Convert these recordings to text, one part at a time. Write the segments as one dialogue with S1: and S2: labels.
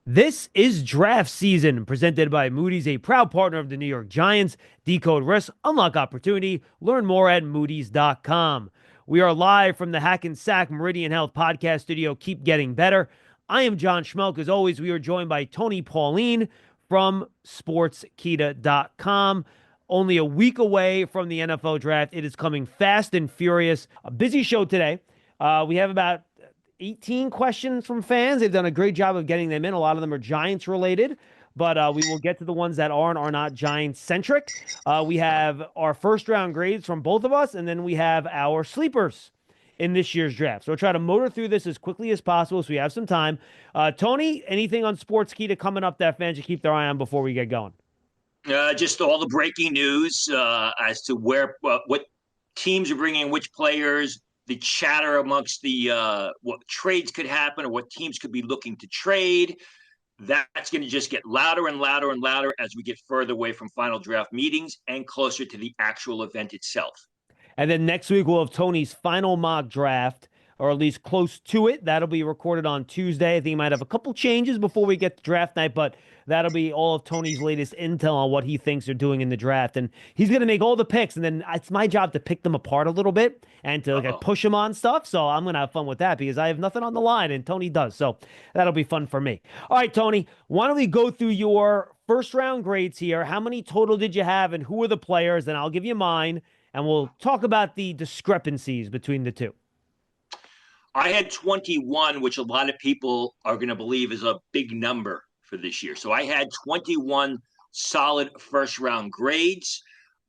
S1: This is draft season, presented by Moody's, a proud partner of the New York Giants. Decode risk, unlock opportunity. Learn more at Moody's.com. We are live from the Hack and Sack Meridian Health Podcast Studio. Keep getting better. I am John Schmeelk. As always, we are joined by Tony Pauline from SportsKita.com. Only a week away from the NFL draft. It is coming fast and furious. A busy show today. We have about 18 questions from fans. They've done a great job of getting them in. A lot of them are Giants related, but we will get to the ones that are not Giants centric. We have our first round grades from both of us, and then we have our sleepers in this year's draft. So we'll try to motor through this as quickly as possible so we have some time. Tony, anything on Sportskeeda coming up that fans should keep their eye on before we get going?
S2: Just all the breaking news as to what teams are bringing which players, the chatter amongst the what trades could happen or what teams could be looking to trade. That's going to just get louder and louder and louder as we get further away from final draft meetings and closer to the actual event itself.
S1: And then next week, we'll have Tony's final mock draft, or at least close to it. That'll be recorded on Tuesday. I think he might have a couple changes before we get to draft night, but that'll be all of Tony's latest intel on what he thinks they're doing in the draft. And he's going to make all the picks, and then it's my job to pick them apart a little bit and to push them on stuff. So I'm going to have fun with that because I have nothing on the line, and Tony does. So that'll be fun for me. All right, Tony, why don't we go through your first round grades here? How many total did you have, and who are the players? Then I'll give you mine and we'll talk about the discrepancies between the two.
S2: I had 21, which a lot of people are going to believe is a big number for this year. So I had 21 solid first round grades.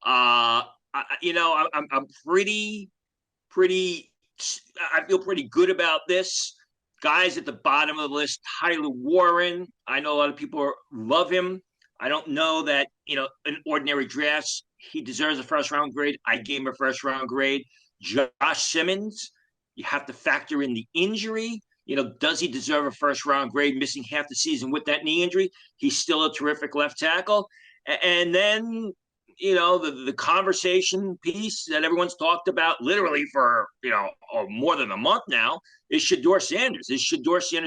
S2: I'm pretty. I feel pretty good about this. Guys at the bottom of the list, Tyler Warren. I know a lot of people love him. I don't know that, in ordinary drafts, he deserves a first round grade. I gave him a first round grade. Josh Simmons, you have to factor in the injury. Does he deserve a first round grade missing half the season with that knee injury? He's still a terrific left tackle. And then, the conversation piece that everyone's talked about literally for, more than a month now is Shedeur Sanders.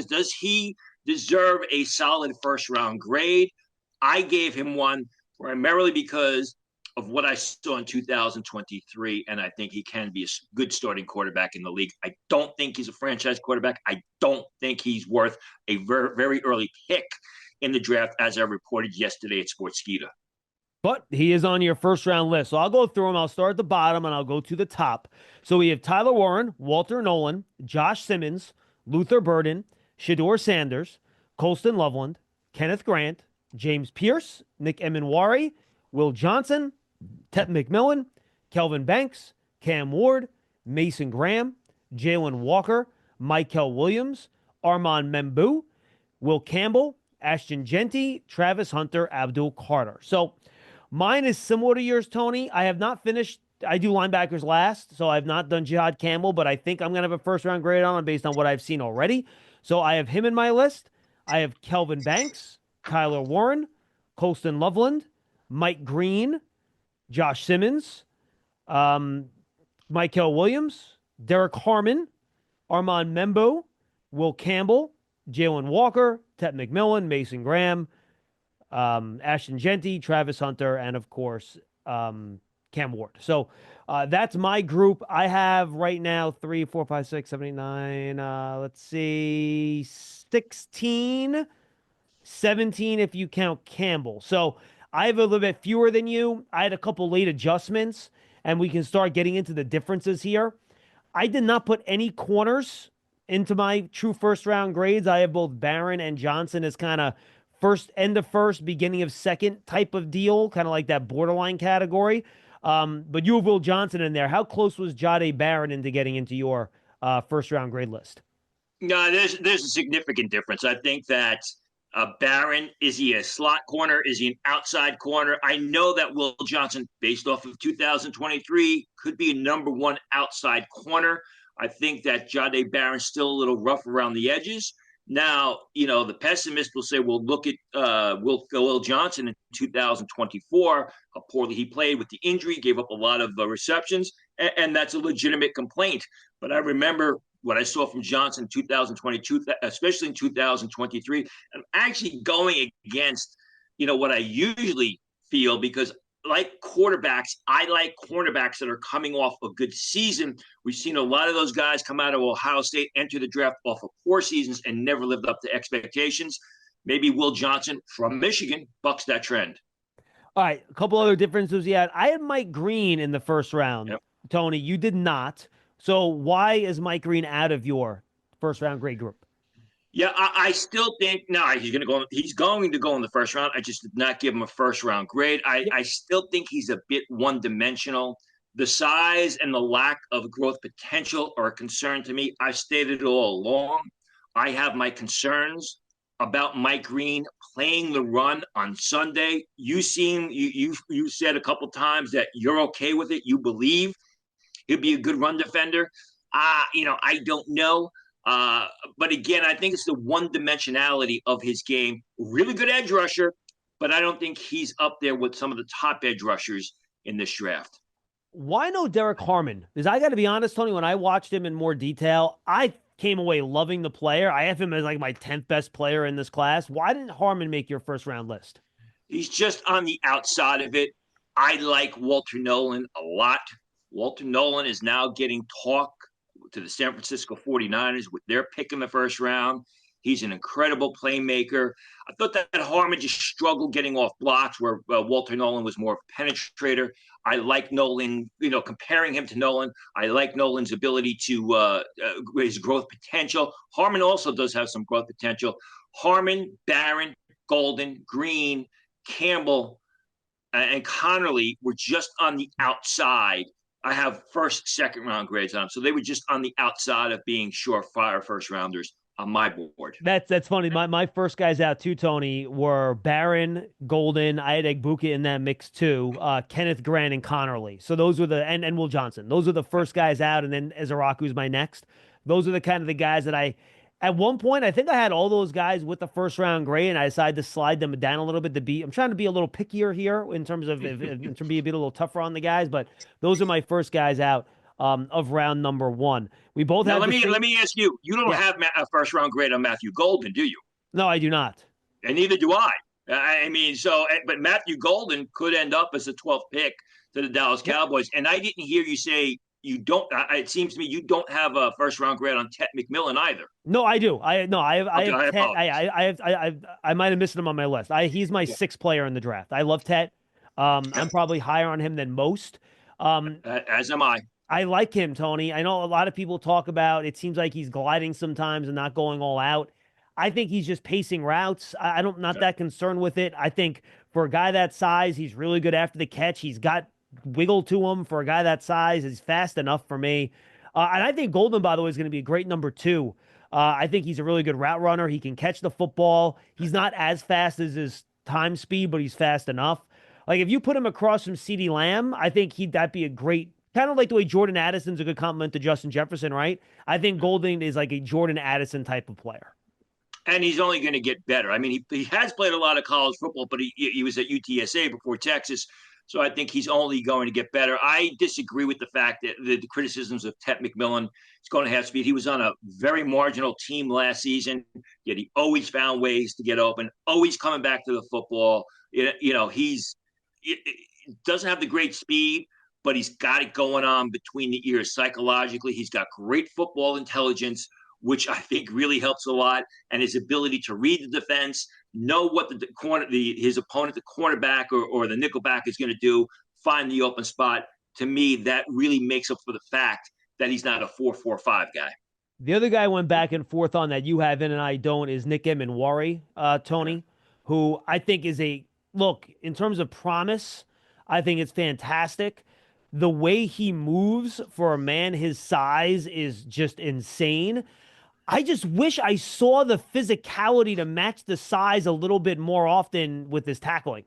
S2: Does he deserve a solid first round grade? I gave him one primarily because of what I saw in 2023, and I think he can be a good starting quarterback in the league. I don't think he's a franchise quarterback. I don't think he's worth a very, very early pick in the draft, as I reported yesterday at Sportskeeda.
S1: But he is on your first round list. So I'll go through them. I'll start at the bottom and I'll go to the top. So we have Tyler Warren, Walter Nolan, Josh Simmons, Luther Burden, Shedeur Sanders, Colston Loveland, Kenneth Grant, James Pierce, Nick Emenwari, Will Johnson, Tet McMillan, Kelvin Banks, Cam Ward, Mason Graham, Jalen Walker, Michael Williams, Armand Membu, Will Campbell, Ashton Genty, Travis Hunter, Abdul Carter. So mine is similar to yours, Tony. I have not finished. I do linebackers last, so I have not done Jihad Campbell, but I think I'm going to have a first round grade on him based on what I've seen already. So I have him in my list. I have Kelvin Banks, Kyler Warren, Colston Loveland, Mike Green, Josh Simmons, Michael Williams, Derek Harmon, Armand Membo, Will Campbell, Jalen Walker, Tet McMillan, Mason Graham, Ashton Genty, Travis Hunter, and of course, Cam Ward. So that's my group. I have right now 3, 4, 5, 6, 7, 8, 9. Let's see, 16, 17 if you count Campbell. So I have a little bit fewer than you. I had a couple late adjustments, and we can start getting into the differences here. I did not put any corners into my true first round grades. I have both Barron and Johnson as kind of first, end of first, beginning of second type of deal, kind of like that borderline category. But you have Will Johnson in there. How close was Jahdae Barron into getting into your first round grade list?
S2: No, there's a significant difference. I think that Barron, is he a slot corner? Is he an outside corner? I know that Will Johnson, based off of 2023, could be a number one outside corner. I think that Jahdae Barron's still a little rough around the edges. Now, the pessimist will say, well, look at Will Johnson in 2024, how poorly he played with the injury, gave up a lot of receptions, and that's a legitimate complaint. But I remember what I saw from Johnson in 2022, especially in 2023. I'm actually going against, what I usually feel because like quarterbacks, I like cornerbacks that are coming off a good season. We've seen a lot of those guys come out of Ohio State, enter the draft off of poor seasons and never lived up to expectations. Maybe Will Johnson from Michigan bucks that trend.
S1: All right, a couple other differences he had. I had Mike Green in the first round.
S2: Yep.
S1: Tony, you did not. So why is Mike Green out of your first round grade group?
S2: Yeah, I still think no, he's going to go. He's going to go in the first round. I just did not give him a first round grade. I still think he's a bit one dimensional. The size and the lack of growth potential are a concern to me. I've stated it all along. I have my concerns about Mike Green playing the run on Sunday. You said a couple times that you're okay with it. You believe he'll be a good run defender. I don't know. Uh, but again, I think it's the one dimensionality of his game. Really good edge rusher, but I don't think he's up there with some of the top edge rushers in this draft.
S1: Why no Derek Harmon? Because I got to be honest, Tony, when I watched him in more detail, I came away loving the player. I have him as like my 10th best player in this class. Why didn't Harmon make your first round list?
S2: He's just on the outside of it. I like Walter Nolan a lot. Walter Nolan is now getting talk to the San Francisco 49ers with their pick in the first round. He's an incredible playmaker. I thought that Harmon just struggled getting off blocks where Walter Nolan was more of a penetrator. I like Nolan, comparing him to Nolan. I like Nolan's ability to his growth potential. Harmon also does have some growth potential. Harmon, Barron, Golden, Green, Campbell, and Connerly were just on the outside. I have first, second round grades on them. So they were just on the outside of being surefire first rounders on my board.
S1: That's funny. My first guys out too, Tony, were Barron, Golden. I had Egbuka in that mix too. Kenneth Grant and Connerly. So those were and Will Johnson. Those are the first guys out, and then Ezaraku's my next. Those are the kind of the guys that I at one point I think I had all those guys with the first round grade, and I decided to slide them down a little bit to be. I'm trying to be a little pickier here in terms of to be a bit a little tougher on the guys, but those are my first guys out of round number one. We both
S2: Now
S1: have
S2: let me ask you. You don't have a first round grade on Matthew Golden, do you?
S1: No, I do not.
S2: And neither do I. I mean, but Matthew Golden could end up as the 12th pick to the Dallas Cowboys. And I didn't hear you say you don't. It seems to me you don't have a first round grade on Ted McMillan either.
S1: No, I do. I have.
S2: Okay,
S1: I have Tet. I might have missed him on my list. He's my sixth player in the draft. I love Tet. I'm probably higher on him than most.
S2: As am I.
S1: I like him, Tony. I know a lot of people talk about it seems like he's gliding sometimes and not going all out. I think he's just pacing routes. I don't not that concerned with it. I think for a guy that size, he's really good after the catch. He's got wiggle to him for a guy that size. He's fast enough for me. And I think Golden, by the way, is going to be a great number two. I think he's a really good route runner. He can catch the football. He's not as fast as his time speed, but he's fast enough. Like if you put him across from CeeDee Lamb, I think that'd be a great kind of like the way Jordan Addison's a good compliment to Justin Jefferson, right? I think Golden is like a Jordan Addison type of player.
S2: And he's only going to get better. I mean, he has played a lot of college football, but he was at UTSA before Texas. So I think he's only going to get better. I disagree with the fact that the criticisms of Ted McMillan is going to have speed. He was on a very marginal team last season, yet he always found ways to get open, always coming back to the football. He doesn't have the great speed, but he's got it going on between the ears psychologically. He's got great football intelligence, which I think really helps a lot, and his ability to read the defense, know what his opponent, the cornerback or the nickelback is going to do, find the open spot. To me, that really makes up for the fact that he's not a 4.45 guy.
S1: The other guy I went back and forth on that you have in and I don't is Nick Emanwari, Tony, who I think is look, in terms of promise, I think it's fantastic. The way he moves for a man his size is just insane. I just wish I saw the physicality to match the size a little bit more often with his tackling.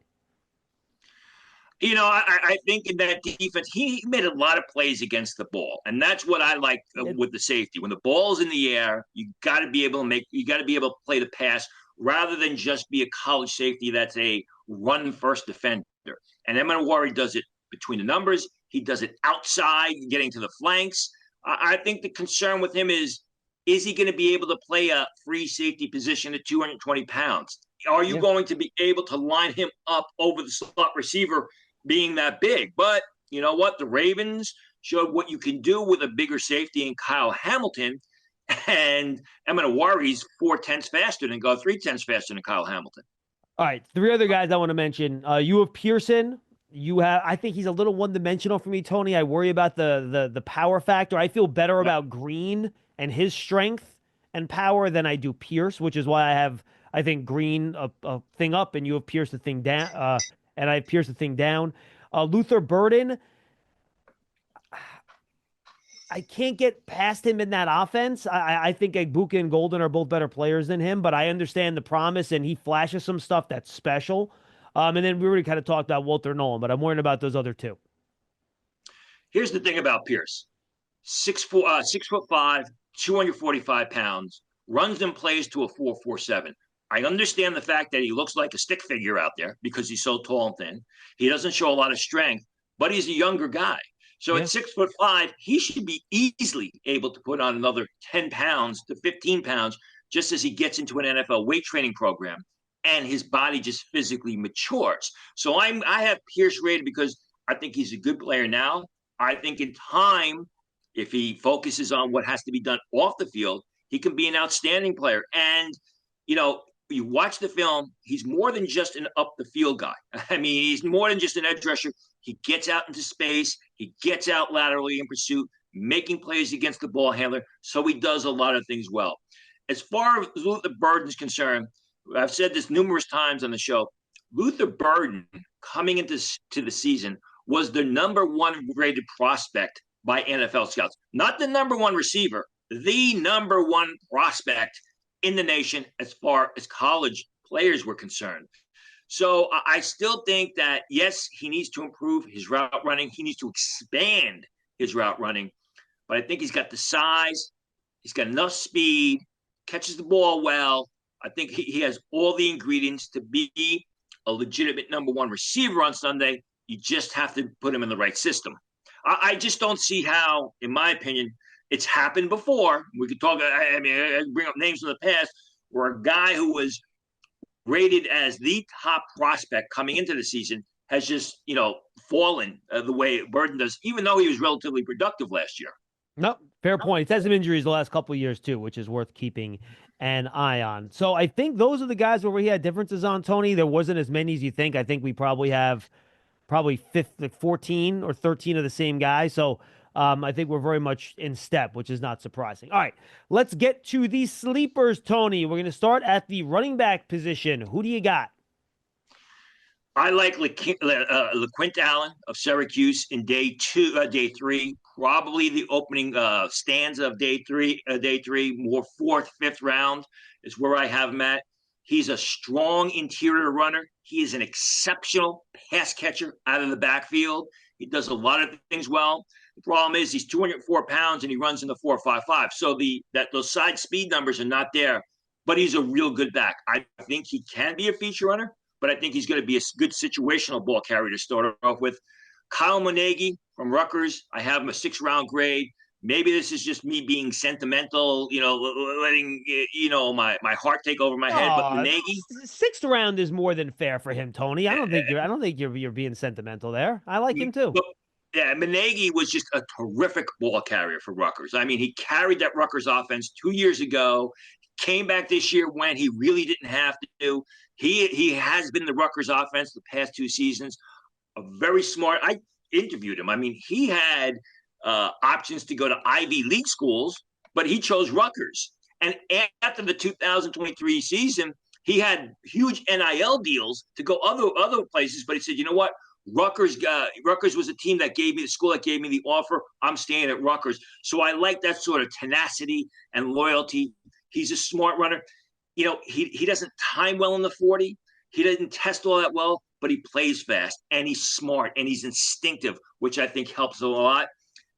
S2: I think in that defense, he made a lot of plays against the ball, and that's what I like with the safety. When the ball's in the air, you got to be able to play the pass rather than just be a college safety that's a run first defender. And Emanwari does it between the numbers. He does it outside, getting to the flanks. I think the concern with him is Is he going to be able to play a free safety position at 220 pounds? Are you
S1: Yeah.
S2: going to be able to line him up over the slot receiver being that big? But you know what? The Ravens showed what you can do with a bigger safety in Kyle Hamilton. And I'm going to worry he's 4 tenths faster than go 3 tenths faster than Kyle Hamilton.
S1: All right, three other guys I want to mention. You have Pearson. You have. I think he's a little one dimensional for me, Tony. I worry about the power factor. I feel better
S2: Yep.
S1: about Green and his strength and power than I do Pierce, which is why I have I think Green a thing up and you have Pierce the thing down. And I have Pierce the thing down. Luther Burden. I can't get past him in that offense. I think Egbuka and Golden are both better players than him, but I understand the promise and he flashes some stuff that's special. And then we already kind of talked about Walter Nolan, but I'm worried about those other two.
S2: Here's the thing about Pierce: 6'5", 245 pounds, runs and plays to a 4.47. I understand the fact that he looks like a stick figure out there because he's so tall and thin. He doesn't show a lot of strength, but he's a younger guy. So
S1: Yeah.
S2: at 6'5", he should be easily able to put on another 10 pounds to 15 pounds just as he gets into an NFL weight training program and his body just physically matures. So I have Pierce rated because I think he's a good player now. I think in time, if he focuses on what has to be done off the field, he can be an outstanding player. And, you know, you watch the film, he's more than just an up the field guy. I mean, he's more than just an edge rusher. He gets out into space, he gets out laterally in pursuit, making plays against the ball handler. So he does a lot of things well. As far as Luther Burden is concerned, I've said this numerous times on the show. Luther Burden coming into the season was the number one rated prospect by NFL scouts. Not the number one receiver, the number one prospect in the nation as far as college players were concerned. So I still think that, yes, he needs to improve his route running. He needs to expand his route running. But I think he's got the size, he's got enough speed, catches the ball well. I think he has all the ingredients to be a legitimate number one receiver on Sunday. You just have to put him in the right system. I just don't see how, in my opinion, it's happened before. We could talk, I mean, I bring up names from the past where a guy who was rated as the top prospect coming into the season has just, fallen the way Burden does, even though he was relatively productive last year.
S1: No, fair point. He's had some injuries the last couple of years too, which is worth keeping an eye on. So I think those are the guys where we had differences on, Tony. There wasn't as many as you think. I think we probably have 14 or 13 of the same guy. So I think we're very much in step, which is not surprising. All right, let's get to the sleepers, Tony. We're going to start at the running back position. Who do you got?
S2: I like LeQuint Allen of Syracuse in day three, probably the opening stanza of day three, more fourth, fifth round is where I have him at. He's a strong interior runner. He is an exceptional pass catcher out of the backfield. He does a lot of things well. The problem is he's 204 pounds and he runs in the 4.55. So those side speed numbers are not there, but he's a real good back. I think he can be a feature runner, but I think he's going to be a good situational ball carrier to start off with. Kyle Monegi from Rutgers, I have him a 6th-round grade. Maybe this is just me being sentimental, letting my heart take over my head. But
S1: Oh,
S2: Monegi,
S1: 6th round is more than fair for him, Tony. I don't think you're being sentimental there. I like him too.
S2: yeah, Monegi was just a terrific ball carrier for Rutgers. I mean, he carried that Rutgers offense 2 years ago. Came back this year when he really didn't have to. He has been the Rutgers offense the past 2 seasons. A very smart. I interviewed him. I mean, he had options to go to Ivy League schools, but he chose Rutgers. And after the 2023 season, he had huge NIL deals to go other places. But he said, you know what? Rutgers was a team that gave me the school that gave me the offer. I'm staying at Rutgers. So I like that sort of tenacity and loyalty. He's a smart runner. He doesn't time well in the 40. He doesn't test all that well, but he plays fast and he's smart and he's instinctive, which I think helps a lot.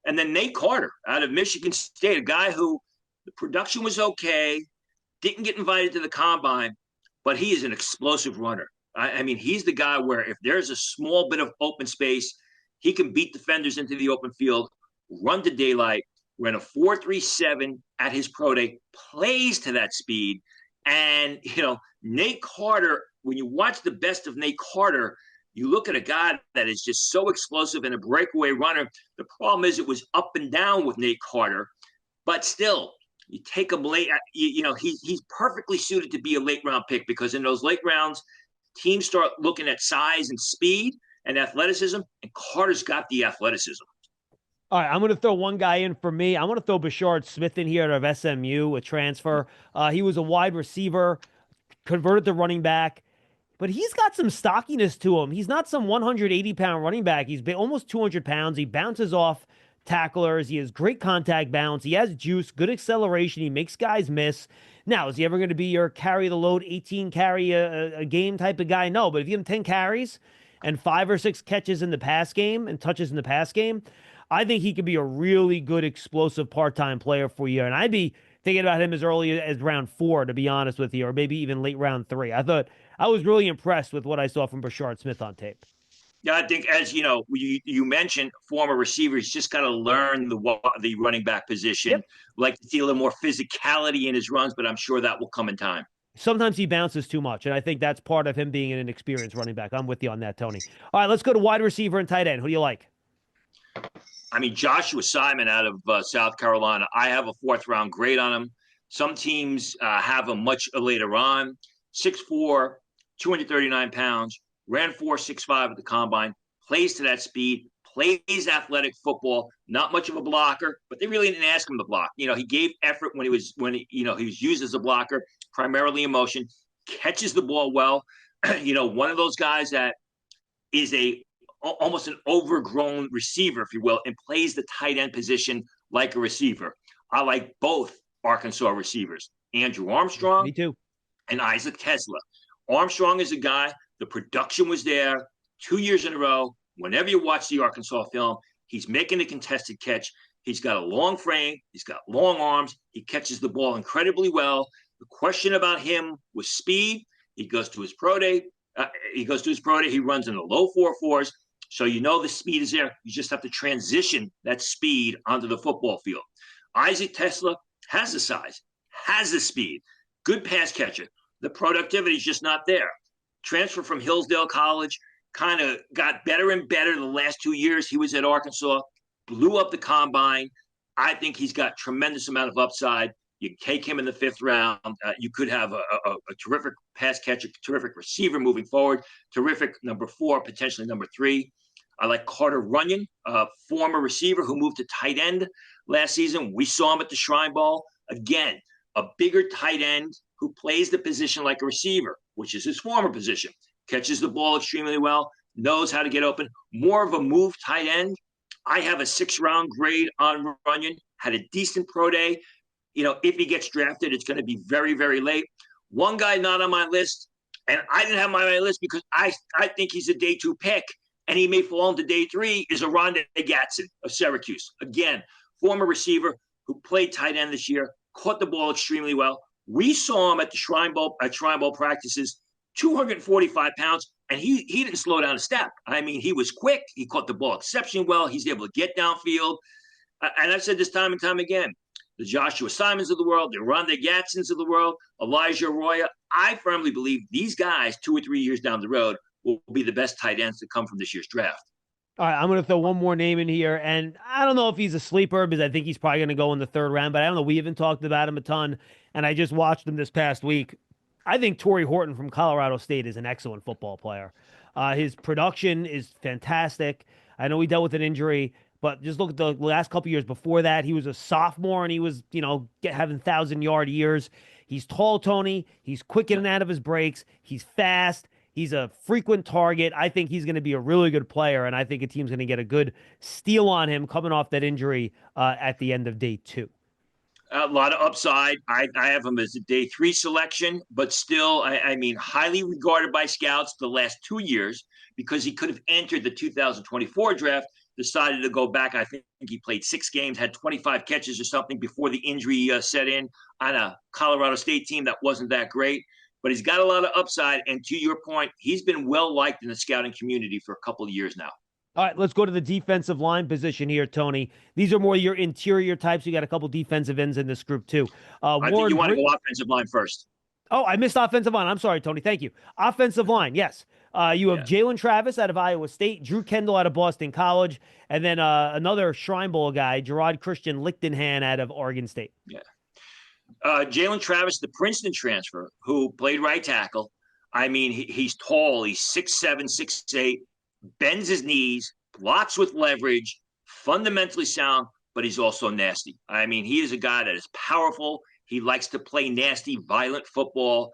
S2: And then Nate Carter out of Michigan State, a guy who the production was okay, didn't get invited to the combine, but he is an explosive runner. I mean, he's the guy where if there's a small bit of open space, he can beat defenders into the open field, run to daylight. ran a 4.37 at his pro day, plays to that speed. And, Nate Carter, when you watch the best of Nate Carter, you look at a guy that is just so explosive and a breakaway runner. The problem is it was up and down with Nate Carter, but still, you take him late. He's perfectly suited to be a late round pick because in those late rounds, teams start looking at size and speed and athleticism, and Carter's got the athleticism.
S1: All right, I'm going to throw one guy in for me. I want to throw Bashard Smith in here out of SMU, a transfer. He was a wide receiver, converted to running back, but he's got some stockiness to him. He's not some 180-pound running back. He's almost 200 pounds. He bounces off tacklers. He has great contact balance. He has juice, good acceleration. He makes guys miss. Now, is he ever going to be your carry the load, 18 carry a game type of guy? No, but if you give him 10 carries and 5 or 6 catches in the pass game and touches in the pass game, I think he could be a really good explosive part-time player for you. And I'd be thinking about him as early as round 4, to be honest with you, or maybe even late round 3. I was really impressed with what I saw from Bashard Smith on tape.
S2: Yeah, I think as you mentioned, former receivers just got to learn the running back position.
S1: Yep.
S2: Like to see a little more physicality in his runs, but I'm sure that will come in time.
S1: Sometimes he bounces too much, and I think that's part of him being an inexperienced running back. I'm with you on that, Tony. All right, let's go to wide receiver and tight end. Who do you like?
S2: I mean, Joshua Simon out of South Carolina, I have a 4th-round grade on him. Some teams have him much later on. 6'4", 239 pounds, ran 4.65 at the combine, plays to that speed, plays athletic football, not much of a blocker, but they really didn't ask him to block. He gave effort when he was used as a blocker, primarily in motion, catches the ball well. One of those guys that is almost an overgrown receiver, if you will, and plays the tight end position like a receiver. I like both Arkansas receivers, Andrew Armstrong.
S1: Me too.
S2: And Isaac Tesla. Armstrong is a guy, the production was there 2 years in a row. Whenever you watch the Arkansas film, he's making a contested catch. He's got a long frame. He's got long arms. He catches the ball incredibly well. The question about him was speed. He goes to his pro day. He runs in the low 4.4s. So the speed is there. You just have to transition that speed onto the football field. Isaac Tesla has the size, has the speed, good pass catcher. The productivity is just not there. Transfer from Hillsdale College, kind of got better and better the last 2 years he was at Arkansas, blew up the combine. I think he's got tremendous amount of upside. You can take him in the 5th round. You could have a terrific pass catcher, terrific receiver moving forward, terrific number 4, potentially number 3. I like Carter Runyon, a former receiver who moved to tight end last season. We saw him at the Shrine Bowl. Again, a bigger tight end who plays the position like a receiver, which is his former position, catches the ball extremely well, knows how to get open, more of a move tight end. I have a 6th-round grade on Runyon, had a decent pro day. If he gets drafted, it's going to be very, very late. One guy not on my list, and I didn't have him on my list because I think he's a day 2 pick, and he may fall into day 3, is Rondé Gatson of Syracuse. Again, former receiver who played tight end this year, caught the ball extremely well. We saw him at the Shrine Bowl practices, 245 pounds, and he didn't slow down a step. I mean, he was quick. He caught the ball exceptionally well. He's able to get downfield. And I've said this time and time again, the Joshua Simons of the world, the Rondé Gatsons of the world, Elijah Arroyo, I firmly believe these guys 2 or 3 years down the road will be the best tight ends to come from this year's draft.
S1: All right, I'm going to throw one more name in here, and I don't know if he's a sleeper because I think he's probably going to go in the 3rd round, but I don't know. We haven't talked about him a ton, and I just watched him this past week. I think Torrey Horton from Colorado State is an excellent football player. His production is fantastic. I know he dealt with an injury, but just look at the last couple years before that. He was a sophomore, and he was, having 1,000-yard years. He's tall, Tony. He's quick in and out of his breaks. He's fast. He's a frequent target. I think he's going to be a really good player, and I think a team's going to get a good steal on him coming off that injury at the end of day 2.
S2: A lot of upside. I have him as a day 3 selection, but still, I mean, highly regarded by scouts the last 2 years because he could have entered the 2024 draft, decided to go back. I think he played 6 games, had 25 catches or something before the injury set in on a Colorado State team that wasn't that great. But he's got a lot of upside. And to your point, he's been well-liked in the scouting community for a couple of years now.
S1: All right, let's go to the defensive line position here, Tony. These are more your interior types. You got a couple defensive ends in this group too.
S2: I think you
S1: Warren
S2: want to
S1: Brit.
S2: go offensive line first.
S1: Oh, I missed offensive line. I'm sorry, Tony. Thank you. Offensive line, yes. You have
S2: Yeah.
S1: Jalen Travis out of Iowa State, Drew Kendall out of Boston College, and then another Shrine Bowl guy, Gerard Christian Lichtenhan out of Oregon State.
S2: Yeah. Jalen Travis, the Princeton transfer, who played right tackle. I mean, he's tall. He's 6'7", 6'8", bends his knees, blocks with leverage, fundamentally sound, but he's also nasty. I mean, he is a guy that is powerful. He likes to play nasty, violent football,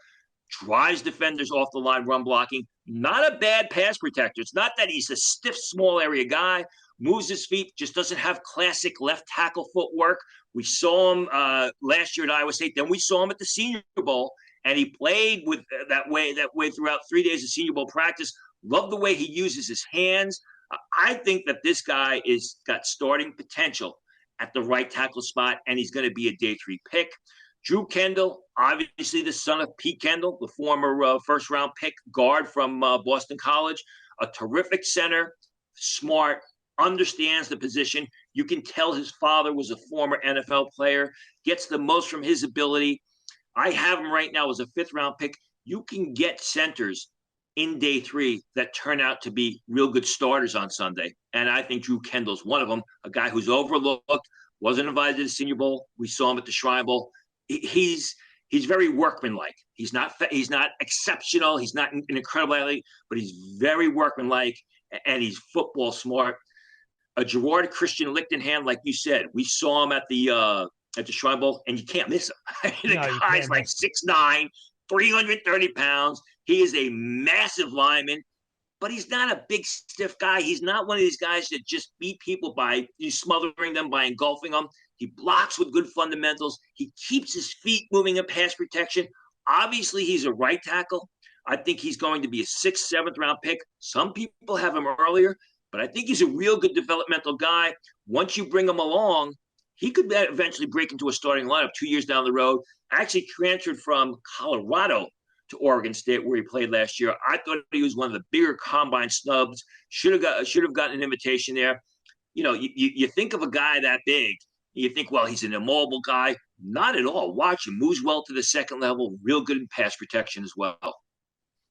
S2: drives defenders off the line, run blocking. Not a bad pass protector. It's not that he's a stiff, small area guy, moves his feet, just doesn't have classic left tackle footwork. We saw him last year at Iowa State. Then we saw him at the Senior Bowl, and he played with that way throughout 3 days of Senior Bowl practice. Love the way he uses his hands. I think that this guy is got starting potential at the right tackle spot, and he's going to be a day 3 pick. Drew Kendall, obviously the son of Pete Kendall, the former first-round pick guard from Boston College, a terrific center, smart, understands the position. You can tell his father was a former NFL player, gets the most from his ability. I have him right now as a 5th-round pick. You can get centers in day 3 that turn out to be real good starters on Sunday. And I think Drew Kendall's one of them, a guy who's overlooked, wasn't invited to the Senior Bowl. We saw him at the Shrine Bowl. He's very workmanlike. He's not exceptional. He's not an incredible athlete, but he's very workmanlike, and he's football smart. A Gerard Christian Lichtenhan, like you said, we saw him at the Shrine Bowl, and you can't miss him. The
S1: No, you
S2: guy's
S1: can't
S2: like 6'9", 330 pounds. He is a massive lineman, but he's not a big, stiff guy. He's not one of these guys that just beat people by smothering them, by engulfing them. He blocks with good fundamentals. He keeps his feet moving in pass protection. Obviously, he's a right tackle. I think he's going to be a 6th, 7th-round pick. Some people have him earlier, but I think he's a real good developmental guy. Once you bring him along, he could eventually break into a starting lineup 2 years down the road. Actually transferred from Colorado to Oregon State, where he played last year. I thought he was one of the bigger combine snubs. Should have gotten an invitation there. You know, you think of a guy that big, you think, well, he's an immobile guy. Not at all. Watch him. Moves well to the second level. Real good in pass protection as well.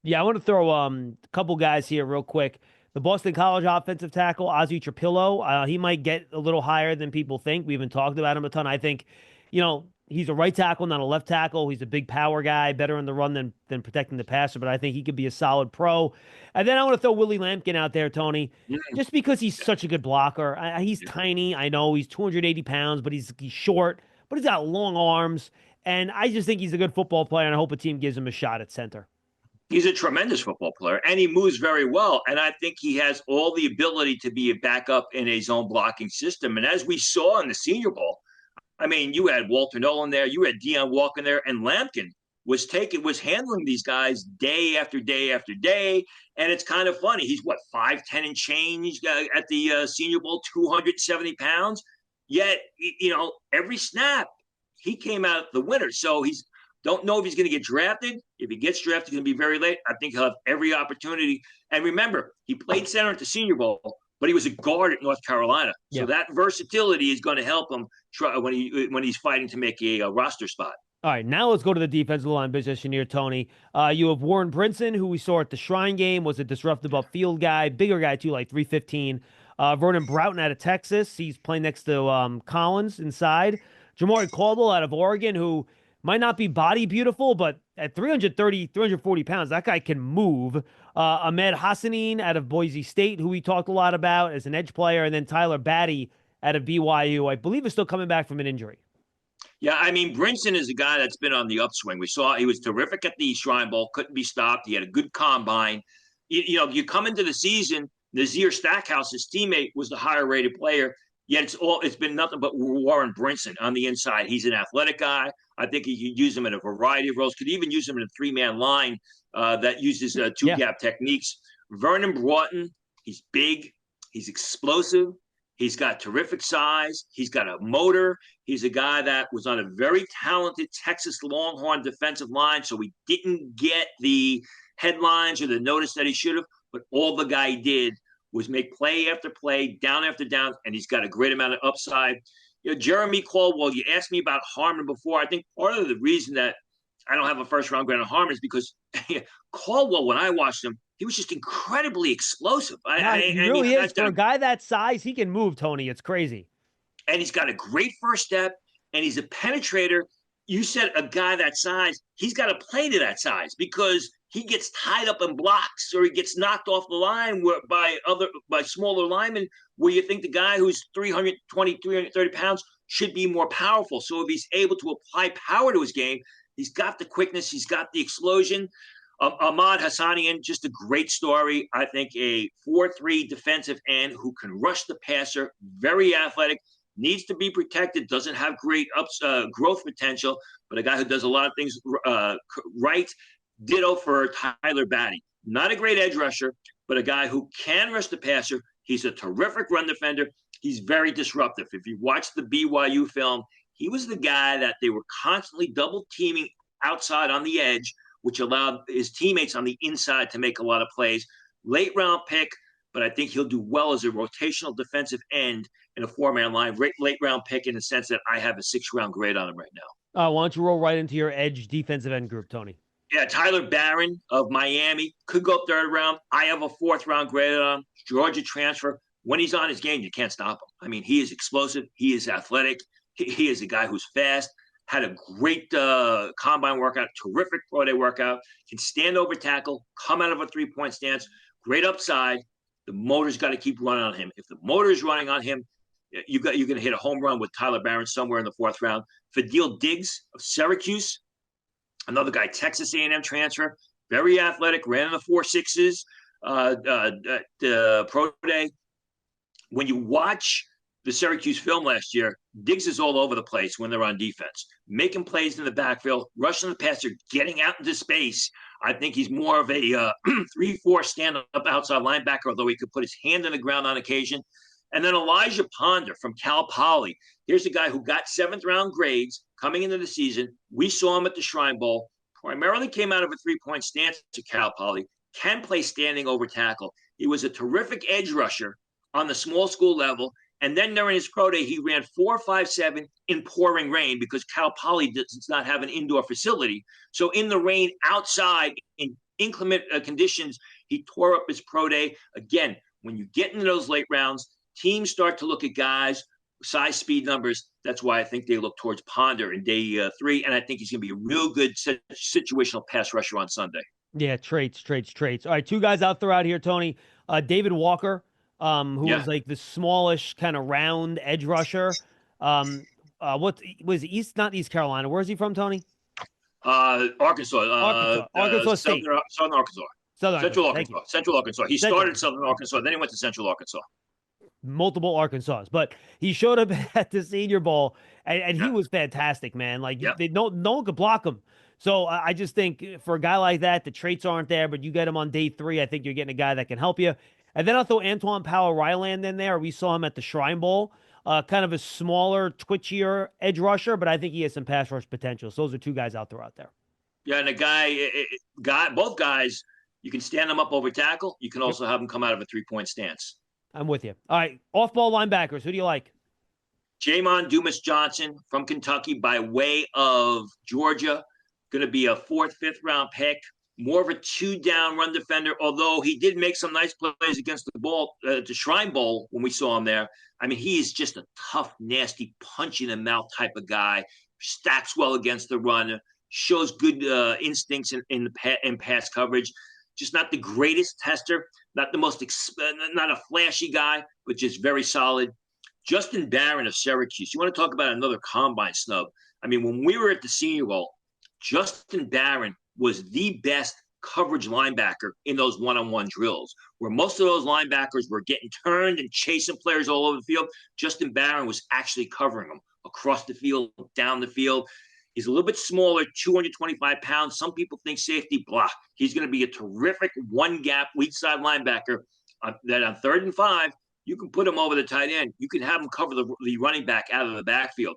S1: Yeah, I want to throw a couple guys here real quick. The Boston College offensive tackle, Ozzie Trapillo, he might get a little higher than people think. We haven't talked about him a ton. I think, he's a right tackle, not a left tackle. He's a big power guy, better in the run than protecting the passer, but I think he could be a solid pro. And then I want to throw Willie Lampkin out there, Tony, just because he's such a good blocker. He's tiny. I know he's 280 pounds, but he's short, but he's got long arms. And I just think he's a good football player, and I hope a team gives him a shot at center.
S2: He's a tremendous football player, and he moves very well. And I think he has all the ability to be a backup in a zone blocking system. And as we saw in the Senior Bowl, I mean, you had Walter Nolan there, you had Deion Walker there, and Lampkin was handling these guys day after day after day. And it's kind of funny. He's 5'10" and change at the Senior Bowl, 270 pounds. Yet, every snap he came out the winner. So don't know if he's going to get drafted. If he gets drafted, he's going to be very late. I think he'll have every opportunity. And remember, he played center at the Senior Bowl, but he was a guard at North Carolina. So that versatility is going to help him when he's fighting to make a roster spot.
S1: All right, now let's go to the defensive line position here, Tony. You have Warren Brinson, who we saw at the Shrine game, was a disruptive upfield guy, bigger guy too, like 315. Vernon Broughton out of Texas. He's playing next to Collins inside. Jamari Caldwell out of Oregon, who might not be body beautiful, but at 330, 340 pounds, that guy can move. Ahmed Hassanin out of Boise State, who we talked a lot about as an edge player, and then Tyler Batty out of BYU, I believe is still coming back from an injury.
S2: Yeah, I mean, Brinson is a guy that's been on the upswing. We saw he was terrific at the Shrine Bowl, couldn't be stopped. He had a good combine. You come into the season, Nazir Stackhouse, his teammate, was the higher rated player. Yet it's been nothing but Warren Brinson on the inside. He's an athletic guy. I think he could use him in a variety of roles. Could even use him in a 3-man line that uses two-gap techniques. Vernon Broughton, he's big. He's explosive. He's got terrific size. He's got a motor. He's a guy that was on a very talented Texas Longhorn defensive line, so he didn't get the headlines or the notice that he should have. But all the guy did was make play after play, down after down, and he's got a great amount of upside. Jeremy Caldwell, you asked me about Harmon before. I think part of the reason that I don't have a first round grade on Harmon is because Caldwell, when I watched him, he was just incredibly explosive.
S1: No, he really is. For a guy that size, he can move, Tony. It's crazy.
S2: And he's got a great first step, and he's a penetrator. You said a guy that size, he's got to play to that size because he gets tied up in blocks or he gets knocked off the line by smaller linemen where you think the guy who's 320, 330 pounds should be more powerful. So if he's able to apply power to his game, he's got the quickness, he's got the explosion. Ahmad Hassanian, just a great story. I think a 4-3 defensive end who can rush the passer, very athletic, needs to be protected, doesn't have great growth potential, but a guy who does a lot of things right. Ditto for Tyler Batty. Not a great edge rusher, but a guy who can rush the passer. He's a terrific run defender. He's very disruptive. If you watch the BYU film, he was the guy that they were constantly double teaming outside on the edge, which allowed his teammates on the inside to make a lot of plays. Late round pick, but I think he'll do well as a rotational defensive end in a 4-man line. Late round pick in the sense that I have a 6th-round grade on him right now.
S1: Why don't you roll right into your edge defensive end group, Tony?
S2: Yeah, Tyler Barron of Miami could go 3rd round. I have a 4th-round grade on him. Georgia transfer. When he's on his game, you can't stop him. I mean, he is explosive. He is athletic. He is a guy who's fast. Had a great combine workout, terrific pro day workout. Can stand over tackle, come out of a 3-point stance. Great upside. The motor's got to keep running on him. If the motor is running on him, you're going to hit a home run with Tyler Barron somewhere in the 4th round. Fadil Diggs of Syracuse, another guy, Texas A&M transfer, very athletic, ran in the 4.6s, the pro day. When you watch the Syracuse film last year, Diggs is all over the place when they're on defense, making plays in the backfield, rushing the passer, getting out into space. I think he's more of a 3-4 stand-up outside linebacker, although he could put his hand on the ground on occasion. And then Elijah Ponder from Cal Poly. Here's a guy who got 7th-round grades coming into the season. We saw him at the Shrine Bowl. Primarily came out of a 3-point stance to Cal Poly. Can play standing over tackle. He was a terrific edge rusher on the small school level. And then during his pro day, he ran 4.57 in pouring rain because Cal Poly does not have an indoor facility. So in the rain outside in inclement conditions, he tore up his pro day. Again, when you get into those late rounds, teams start to look at guys, size, speed numbers. That's why I think they look towards Ponder in day 3. And I think he's going to be a real good situational pass rusher on Sunday.
S1: Yeah, traits. All right, 2 guys out there out here, Tony. David Walker, who was like the smallish kind of round edge rusher. What was not East Carolina? Where is he from, Tony?
S2: Arkansas.
S1: Arkansas State.
S2: Southern Arkansas. Central Arkansas. Central Arkansas. He started Southern Arkansas, then he went to Central Arkansas.
S1: Multiple Arkansas, but he showed up at the Senior Bowl, and he was fantastic, man. Like no one could block him. So I just think for a guy like that, the traits aren't there, but you get him on day 3. I think you're getting a guy that can help you. And then I'll throw Antoine Powell-Ryland in there. We saw him at the Shrine Bowl, kind of a smaller, twitchier edge rusher, but I think he has some pass rush potential. So those are 2 guys out there.
S2: Yeah, and both guys, you can stand them up over tackle. You can also have them come out of a 3-point stance.
S1: I'm with you. All right, off-ball linebackers. Who do you like?
S2: Jamon Dumas-Johnson from Kentucky by way of Georgia. Going to be a 4th, 5th-round pick. More of a 2-down run defender, although he did make some nice plays against the Shrine Bowl when we saw him there. I mean, he is just a tough, nasty, punch-in-the-mouth type of guy. Stacks well against the run. Shows good instincts in pass coverage. Just not the greatest tester, not a flashy guy, but just very solid. Justin Barron of Syracuse. You want to talk about another combine snub? I mean, when we were at the Senior Bowl, Justin Barron was the best coverage linebacker in those one-on-one drills, where most of those linebackers were getting turned and chasing players all over the field. Justin Barron was actually covering them across the field, down the field. He's a little bit smaller, 225 pounds. Some people think safety, blah. He's going to be a terrific one-gap, weak side linebacker that on 3rd and 5, you can put him over the tight end. You can have him cover the running back out of the backfield.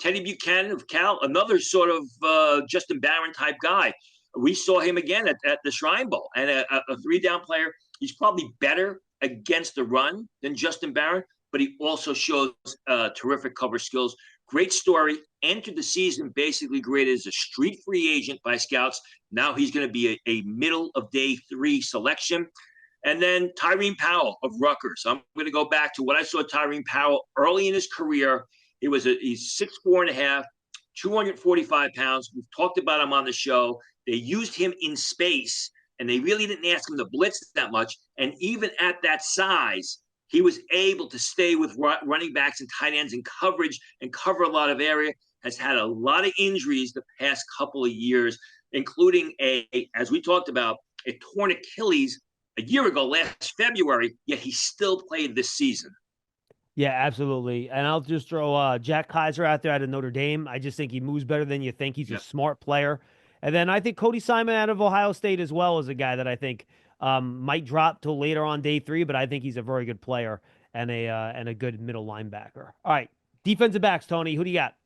S2: Teddy Buchanan of Cal, another sort of Justin Barron type guy. We saw him again at the Shrine Bowl. And a 3-down player, he's probably better against the run than Justin Barron, but he also shows terrific cover skills. Great story. Entered the season basically graded as a street free agent by scouts. Now he's going to be a middle of day 3 selection. And then Tyrene Powell of Rutgers. I'm going to go back to what I saw Tyrene Powell early in his career. He's 6'4.5", 245 pounds. We've talked about him on the show. They used him in space, and they really didn't ask him to blitz that much. And even at that size, he was able to stay with running backs and tight ends in coverage and cover a lot of area. Has had a lot of injuries the past couple of years, including as we talked about, a torn Achilles a year ago, last February, yet he still played this season.
S1: Yeah, absolutely. And I'll just throw Jack Kaiser out there out of Notre Dame. I just think he moves better than you think. He's a smart player. And then I think Cody Simon out of Ohio State as well is a guy that I think might drop till later on day 3, but I think he's a very good player and a good middle linebacker. All right, defensive backs, Tony. Who do you got?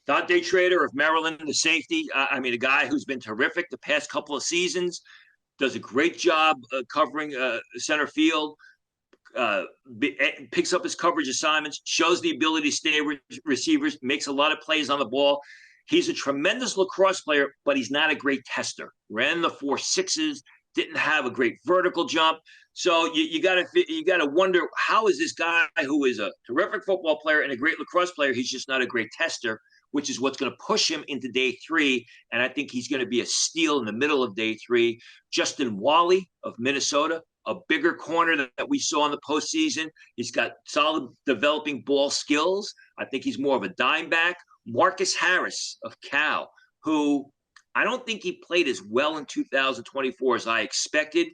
S2: Dante Schrader of Maryland, the safety. A guy who's been terrific the past couple of seasons. Does a great job covering center field. Picks up his coverage assignments, shows the ability to stay receivers, makes a lot of plays on the ball. He's a tremendous lacrosse player, but he's not a great tester. Ran the 4.6s, didn't have a great vertical jump. So you gotta wonder, how is this guy who is a terrific football player and a great lacrosse player, he's just not a great tester, which is what's going to push him into day 3. And I think he's going to be a steal in the middle of day 3. Justin Wally of Minnesota, a bigger corner that we saw in the postseason. He's got solid developing ball skills. I think he's more of a dime back. Marcus Harris of Cal, who I don't think he played as well in 2024 as I expected,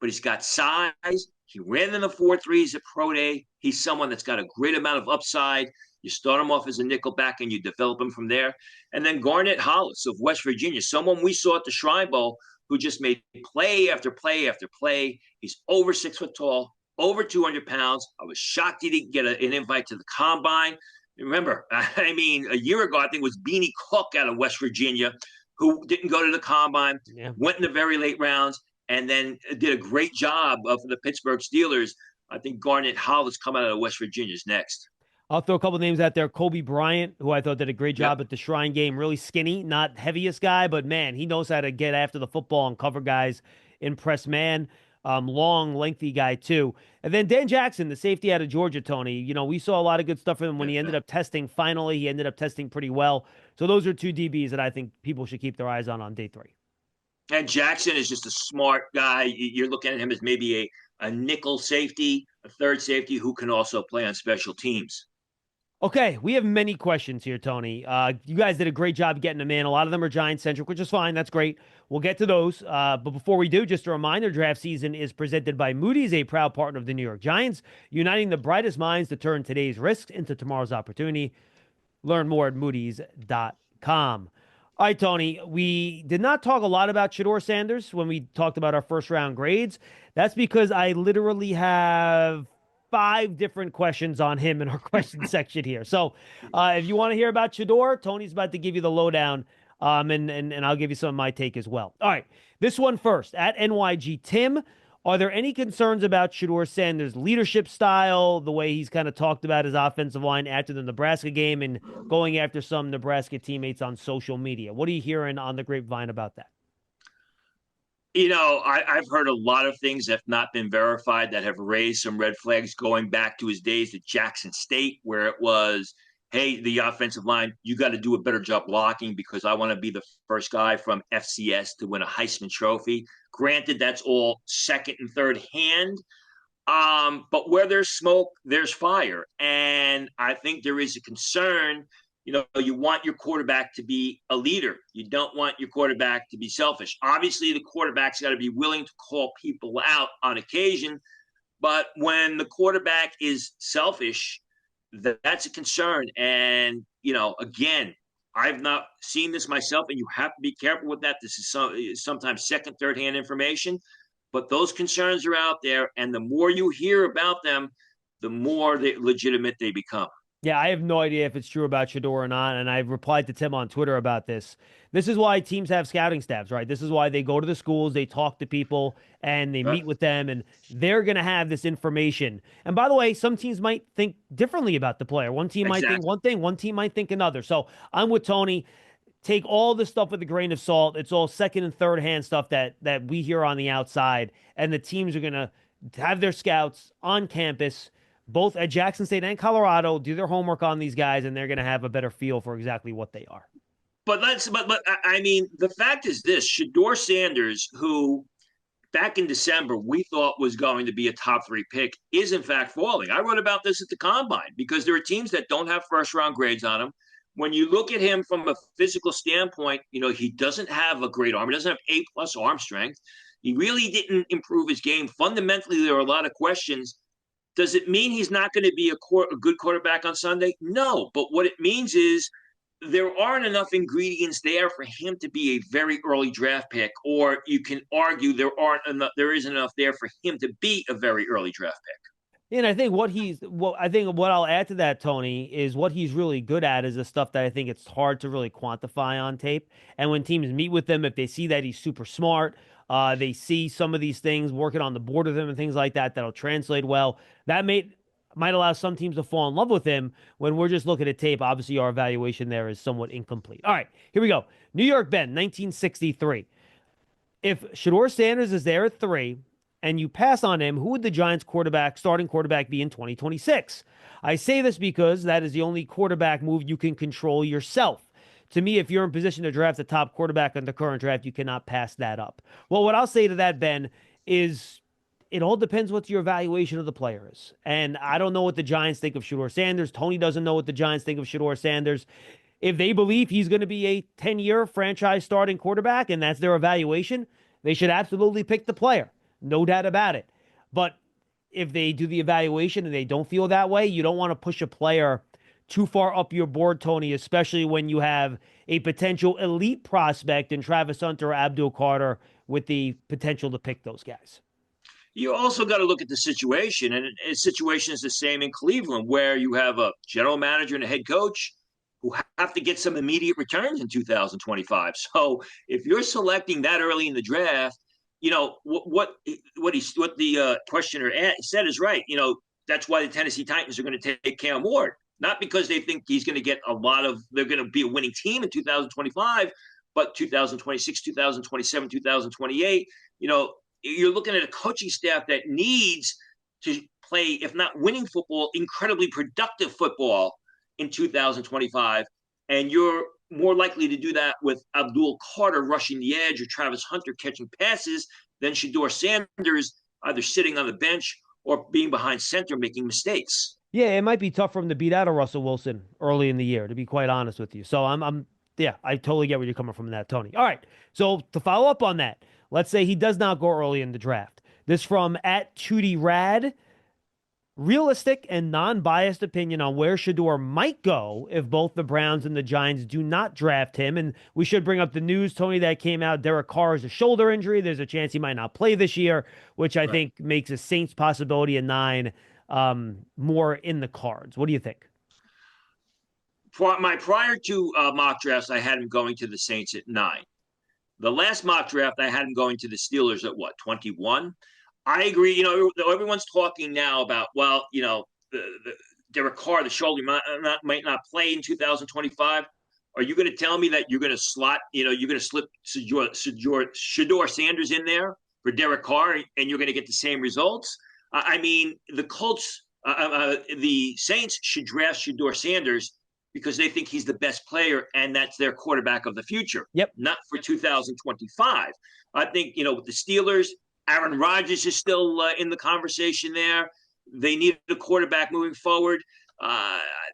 S2: but he's got size. He ran in the 4.3s at Pro Day. He's someone that's got a great amount of upside. You start him off as a nickel back and you develop him from there. And then Garnett Hollis of West Virginia, someone we saw at the Shrine Bowl who just made play after play after play. He's over 6 foot tall, over 200 pounds. I was shocked he didn't get an invite to the combine. Remember, a year ago, I think it was Beanie Cook out of West Virginia who didn't go to the combine, went in the very late rounds, and then did a great job for the Pittsburgh Steelers. I think Garnett Hollis coming out of West Virginia is next.
S1: I'll throw a couple names out there. Kobe Bryant, who I thought did a great job at the Shrine game. Really skinny, not heaviest guy, but man, he knows how to get after the football and cover guys. Impress man. Long, lengthy guy too. And then Dan Jackson, the safety out of Georgia, Tony. You know, we saw a lot of good stuff from him when he ended up testing. Finally, he ended up testing pretty well. So those are 2 DBs that I think people should keep their eyes on day 3.
S2: And Jackson is just a smart guy. You're looking at him as maybe a nickel safety, a third safety who can also play on special teams.
S1: Okay, we have many questions here, Tony. You guys did a great job getting them in. A lot of them are Giants-centric, which is fine. That's great. We'll get to those. But before we do, just a reminder, draft season is presented by Moody's, a proud partner of the New York Giants, uniting the brightest minds to turn today's risks into tomorrow's opportunity. Learn more at moodys.com. All right, Tony, we did not talk a lot about Shedeur Sanders when we talked about our first-round grades. That's because I literally have 5 different questions on him in our question section here. So if you want to hear about Shedeur, Tony's about to give you the lowdown, and I'll give you some of my take as well. All right, this one first. At NYG Tim, are there any concerns about Shedeur Sanders' leadership style, the way he's kind of talked about his offensive line after the Nebraska game and going after some Nebraska teammates on social media? What are you hearing on the grapevine about that?
S2: I've heard a lot of things that have not been verified that have raised some red flags going back to his days at Jackson State, where it was, hey, the offensive line, you got to do a better job blocking because I want to be the first guy from FCS to win a Heisman Trophy. Granted, that's all second and third hand. But where there's smoke, there's fire. And I think there is a concern. You want your quarterback to be a leader. You don't want your quarterback to be selfish. Obviously, the quarterback's got to be willing to call people out on occasion. But when the quarterback is selfish, that's a concern. And, again, I've not seen this myself, and you have to be careful with that. This is sometimes second, third-hand information. But those concerns are out there, and the more you hear about them, the more legitimate they become.
S1: Yeah, I have no idea if it's true about Shador or not, and I've replied to Tim on Twitter about this. This is why teams have scouting staffs, right? This is why they go to the schools, they talk to people, and they
S2: Right.
S1: meet with them, and they're going to have this information. And by the way, some teams might think differently about the player. One team might think
S2: Exactly.
S1: one thing, one team might think another. So I'm with Tony. Take all this stuff with a grain of salt. It's all second and third hand stuff that we hear on the outside, and the teams are going to have their scouts on campus both at Jackson State and Colorado, do their homework on these guys, and they're going to have a better feel for exactly what they are.
S2: I mean, the fact is this: Shador Sanders, who back in December we thought was going to be a top three pick, is in fact falling. I wrote about this at the combine because there are teams that don't have first round grades on him. When you look at him from a physical standpoint, he doesn't have a great arm. He doesn't have A+ arm strength. He really didn't improve his game. Fundamentally, there are a lot of questions. Does it mean he's not going to be a good quarterback on Sunday? No. But what it means is there aren't enough ingredients there for him to be a very early draft pick, or you can argue there isn't enough there for him to be a very early draft pick.
S1: And I think what I'll add to that, Tony, is what he's really good at is the stuff that I think it's hard to really quantify on tape. And when teams meet with him, if they see that he's super smart, they see some of these things working on the board with him and things like that, that'll translate well. That might allow some teams to fall in love with him when we're just looking at tape. Obviously, our evaluation there is somewhat incomplete. All right, here we go. New York Ben, 1963. If Shador Sanders is there at 3 and you pass on him, who would the Giants starting quarterback be in 2026? I say this because that is the only quarterback move you can control yourself. To me, if you're in position to draft a top quarterback in the current draft, you cannot pass that up. Well, what I'll say to that, Ben, is it all depends what your evaluation of the player is. And I don't know what the Giants think of Shador Sanders. Tony doesn't know what the Giants think of Shador Sanders. If they believe he's going to be a 10-year franchise starting quarterback and that's their evaluation, they should absolutely pick the player. No doubt about it. But if they do the evaluation and they don't feel that way, you don't want to push a player too far up your board, Tony, especially when you have a potential elite prospect in Travis Hunter or Abdul Carter with the potential to pick those guys.
S2: You also got to look at the situation, and the situation is the same in Cleveland, where you have a general manager and a head coach who have to get some immediate returns in 2025. So if you're selecting that early in the draft, what the questioner said is right. That's why the Tennessee Titans are going to take Cam Ward, not because they think he's going to get they're going to be a winning team in 2025, but 2026, 2027, 2028. You're looking at a coaching staff that needs to play, if not winning football, incredibly productive football in 2025. And you're more likely to do that with Abdul Carter rushing the edge or Travis Hunter catching passes than Shador Sanders either sitting on the bench or being behind center making mistakes.
S1: Yeah, it might be tough for him to beat out a Russell Wilson early in the year, to be quite honest with you. So yeah, I totally get where you're coming from in that, Tony. All right. So to follow up on that, let's say he does not go early in the draft. This from at Tootie Rad. Realistic and non-biased opinion on where Shador might go if both the Browns and the Giants do not draft him. And we should bring up the news, Tony, that came out. Derek Carr has a shoulder injury. There's a chance he might not play this year, which I
S2: Right.
S1: think makes a Saints possibility at 9 more in the cards. What do you think?
S2: For my prior two mock drafts, I had him going to the Saints at 9. The last mock draft, I had him going to the Steelers at what, 21? I agree. Everyone's talking now about, well, the Derek Carr, the shoulder might not play in 2025. Are you going to tell me that you're going to you're going to slip Shador Sanders in there for Derek Carr and you're going to get the same results? I mean, the Saints should draft Shador Sanders because they think he's the best player and that's their quarterback of the future,
S1: Yep.
S2: not for 2025. I think, with the Steelers, Aaron Rodgers is still in the conversation there. They need a quarterback moving forward.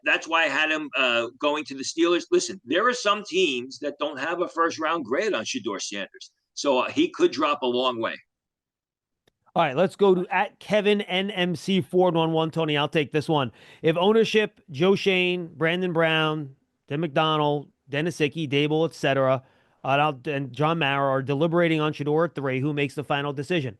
S2: That's why I had him going to the Steelers. Listen, there are some teams that don't have a first round grade on Shador Sanders. So he could drop a long way.
S1: All right, let's go to at Kevin NMC 411. Tony, I'll take this one. If ownership, Joe Shane, Brandon Brown, Tim McDonald, Dennis Ickey, Dable, etc., and John Mara are deliberating on Shador at 3, who makes the final decision?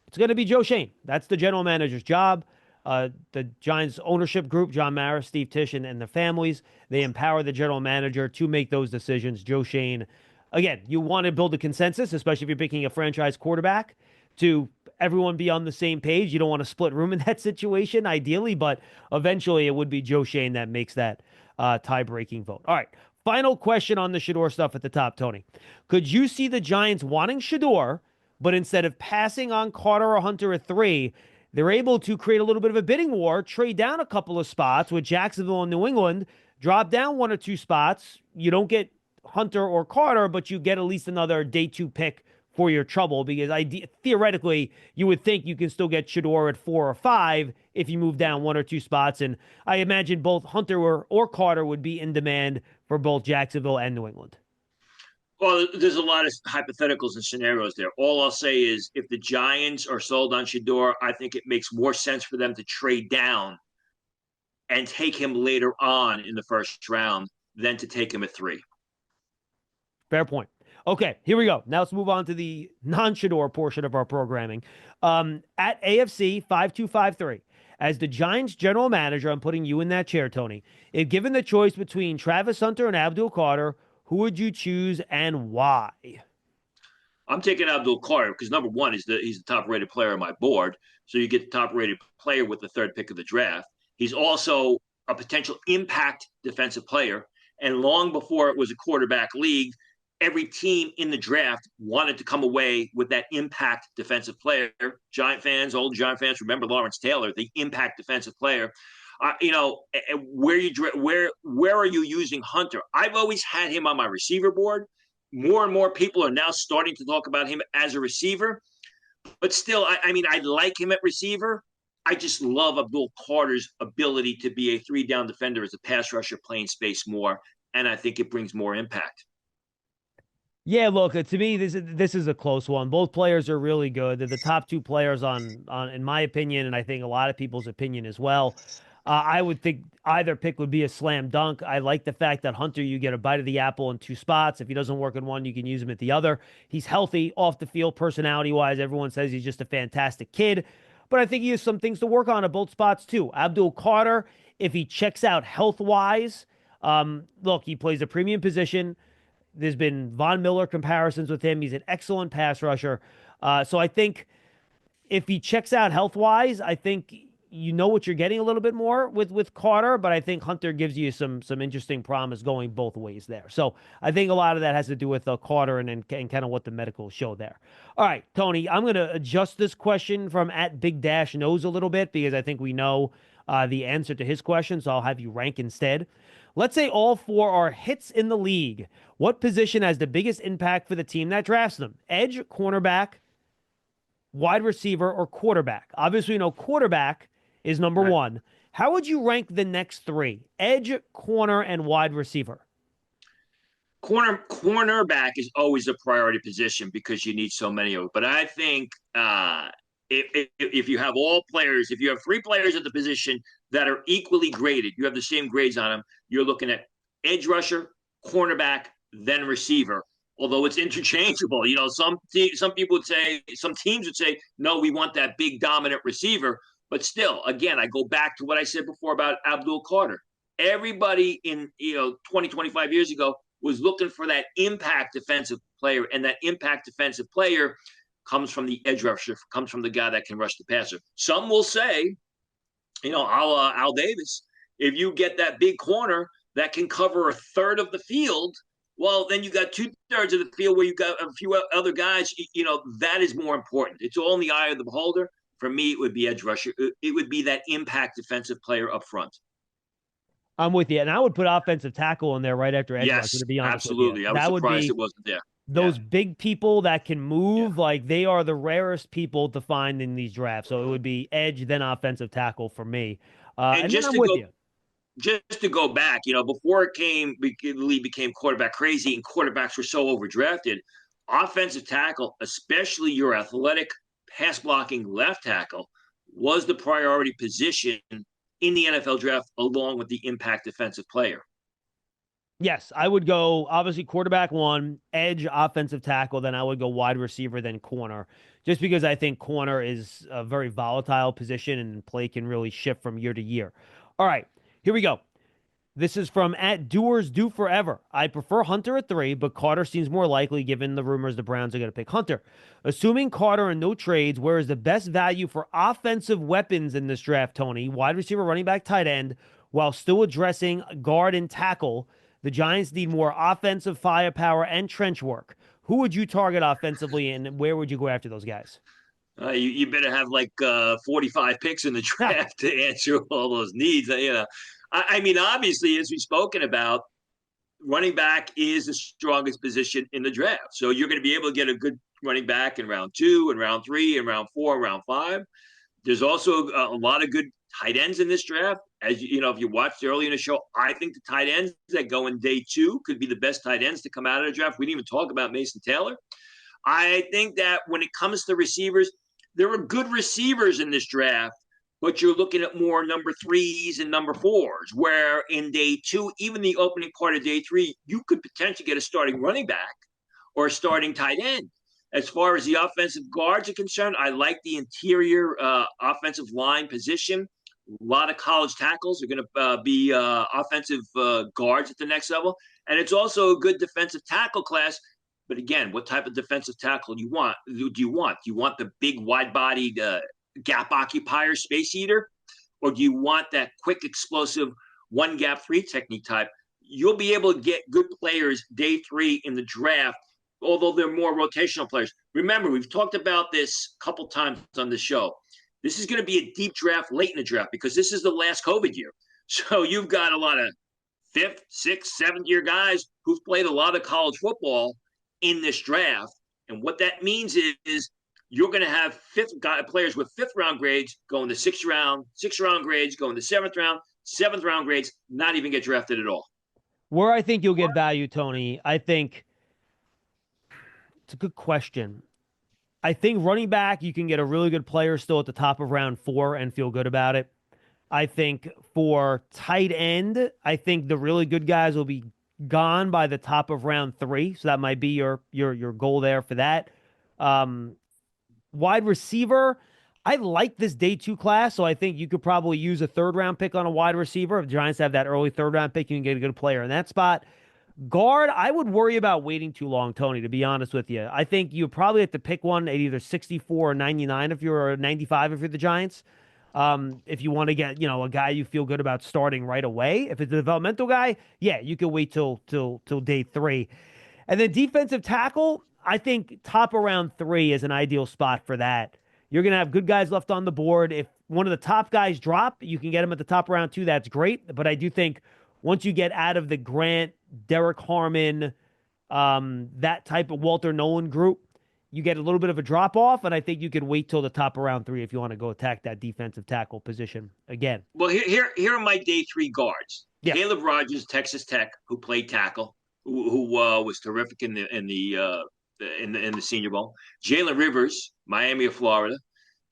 S1: It's going to be Joe Shane. That's the general manager's job. The Giants ownership group, John Mara, Steve Tisch, and their families, they empower the general manager to make those decisions. Joe Shane, again, you want to build a consensus, especially if you're picking a franchise quarterback, to everyone be on the same page. You don't want to split room in that situation, ideally, but eventually it would be Joe Shane that makes that tie-breaking vote. All right, final question on the Shador stuff at the top, Tony. Could you see the Giants wanting Shador, but instead of passing on Carter or Hunter at 3, they're able to create a little bit of a bidding war, trade down a couple of spots with Jacksonville and New England, drop down 1 or 2 spots. You don't get Hunter or Carter, but you get at least another day 2 pick for your trouble, because theoretically you would think you can still get Shador at 4 or 5 if you move down 1 or 2 spots. And I imagine both Hunter or Carter would be in demand for both Jacksonville and New England.
S2: Well, there's a lot of hypotheticals and scenarios there. All I'll say is if the Giants are sold on Shador, I think it makes more sense for them to trade down and take him later on in the first round than to take him at 3.
S1: Fair point. Okay, here we go. Now let's move on to the non-Shador portion of our programming. At AFC 5253, as the Giants general manager, I'm putting you in that chair, Tony. If given the choice between Travis Hunter and Abdul Carter, who would you choose and why?
S2: I'm taking Abdul Carter because number one is he's the top rated player on my board. So you get the top rated player with the 3rd pick of the draft. He's also a potential impact defensive player. And long before it was a quarterback league, every team in the draft wanted to come away with that impact defensive player. Giant fans, old Giant fans, remember Lawrence Taylor, the impact defensive player. Where are you using Hunter? I've always had him on my receiver board. More and more people are now starting to talk about him as a receiver, but still, I like him at receiver. I just love Abdul Carter's ability to be a 3-down defender as a pass rusher, playing space more, and I think it brings more impact.
S1: Yeah, look, to me, this is a close one. Both players are really good. They're the top 2 players on in my opinion, and I think a lot of people's opinion as well. I would think either pick would be a slam dunk. I like the fact that Hunter, you get a bite of the apple in 2 spots. If he doesn't work in one, you can use him at the other. He's healthy off the field, personality wise. Everyone says he's just a fantastic kid, but I think he has some things to work on at both spots too. Abdul Carter, if he checks out health wise, look, he plays a premium position. There's been Von Miller comparisons with him. He's an excellent pass rusher. So I think if he checks out health wise, I think you know what you're getting a little bit more with Carter, but I think Hunter gives you some interesting promise going both ways there. So I think a lot of that has to do with Carter and kind of what the medicals show there. All right, Tony, I'm going to adjust this question from at Big Dash Knows a little bit because I think we know the answer to his question, so I'll have you rank instead. Let's say all 4 are hits in the league. What position has the biggest impact for the team that drafts them? Edge, cornerback, wide receiver, or quarterback? Obviously, we know quarterback is number 1. How would you rank the next 3? Edge, corner, and wide receiver.
S2: Cornerback is always a priority position because you need so many of them. But I think if you have all players, if you have 3 players at the position that are equally graded, you have the same grades on them, you're looking at edge rusher, cornerback, then receiver. Although it's interchangeable, some people would say, some teams would say, no, we want that big dominant receiver. But still, again, I go back to what I said before about Abdul Carter. Everybody in 20, 25 years ago was looking for that impact defensive player, and that impact defensive player comes from the edge rusher, comes from the guy that can rush the passer. Some will say, Al Davis, if you get that big corner that can cover a third of the field, well, then you got 2/3 of the field where you got a few other guys. That is more important. It's all in the eye of the beholder. For me, it would be edge rusher. It would be that impact defensive player up front.
S1: I'm with you, and I would put offensive tackle in there right after edge rusher. To be honest,
S2: absolutely.
S1: With you.
S2: I was surprised it wasn't there.
S1: Those big people that can move, like they are the rarest people to find in these drafts. So it would be edge, then offensive tackle for me. And just then I'm with you.
S2: Just to go back, before the league became quarterback crazy and quarterbacks were so overdrafted, offensive tackle, especially your athletic pass blocking left tackle, was the priority position in the NFL draft along with the impact defensive player.
S1: Yes, I would go obviously quarterback one, edge, offensive tackle, then I would go wide receiver, then corner. Just because I think corner is a very volatile position and play can really shift from year to year. All right, here we go. This is from at Doers Do Forever. I prefer Hunter at 3, but Carter seems more likely given the rumors the Browns are going to pick Hunter. Assuming Carter and no trades, where is the best value for offensive weapons in this draft, Tony? Wide receiver, running back, tight end, while still addressing guard and tackle. The Giants need more offensive firepower and trench work. Who would you target offensively, and where would you go after those guys?
S2: You better have like 45 picks in the
S1: Ha!
S2: draft to answer all those needs. I mean, obviously, as we've spoken about, running back is the strongest position in the draft. So you're going to be able to get a good running back in round 2, and round 3, and round 4, and round 5. There's also a lot of good tight ends in this draft. As you know, if you watched early in the show, I think the tight ends that go in day 2 could be the best tight ends to come out of the draft. We didn't even talk about Mason Taylor. I think that when it comes to receivers, there are good receivers in this draft, but you're looking at more number 3s and number 4s, where in day 2, even the opening part of day 3, you could potentially get a starting running back or a starting tight end. As far as the offensive guards are concerned, I like the interior offensive line position. A lot of college tackles are going to be offensive guards at the next level. And it's also a good defensive tackle class. But again, what type of defensive tackle do you want? Do you want? Do you want the big, wide-bodied gap occupier, space eater, or do you want that quick, explosive one gap three technique type? You'll be able to get good players day 3 in the draft, although they're more rotational players. Remember, we've talked about this a couple times on the show. This is going to be a deep draft late in the draft because this is the last COVID year. So you've got a lot of 5th, 6th, 7th year guys who've played a lot of college football in this draft. And what that means is you're going to have players with 5th round grades going to 6th round grades going to 7th round grades, not even get drafted at all.
S1: Where I think you'll get value, Tony, I think it's a good question. I think running back, you can get a really good player still at the top of round 4 and feel good about it. I think for tight end, I think the really good guys will be gone by the top of round 3. So that might be your goal there for that. Wide receiver, I like this day 2 class, so I think you could probably use a 3rd round pick on a wide receiver. If the Giants have that early 3rd round pick, you can get a good player in that spot. Guard, I would worry about waiting too long, Tony, to be honest with you. I think you probably have to pick one at either 64 or 99 if you're 95 if you're the Giants. If you want to get, a guy you feel good about starting right away. If it's a developmental guy, yeah, you can wait till day 3. And then defensive tackle, I think top around 3 is an ideal spot for that. You're going to have good guys left on the board. If one of the top guys drop, you can get them at the top round 2. That's great. But I do think once you get out of the Grant, Derek Harmon, that type of Walter Nolan group, you get a little bit of a drop off. And I think you could wait till the top of round 3 if you want to go attack that defensive tackle position again.
S2: Well, here are my day 3 guards.
S1: Yeah.
S2: Caleb Rogers, Texas Tech, who played tackle, who was terrific in the Senior Bowl. Jalen Rivers, Miami of Florida.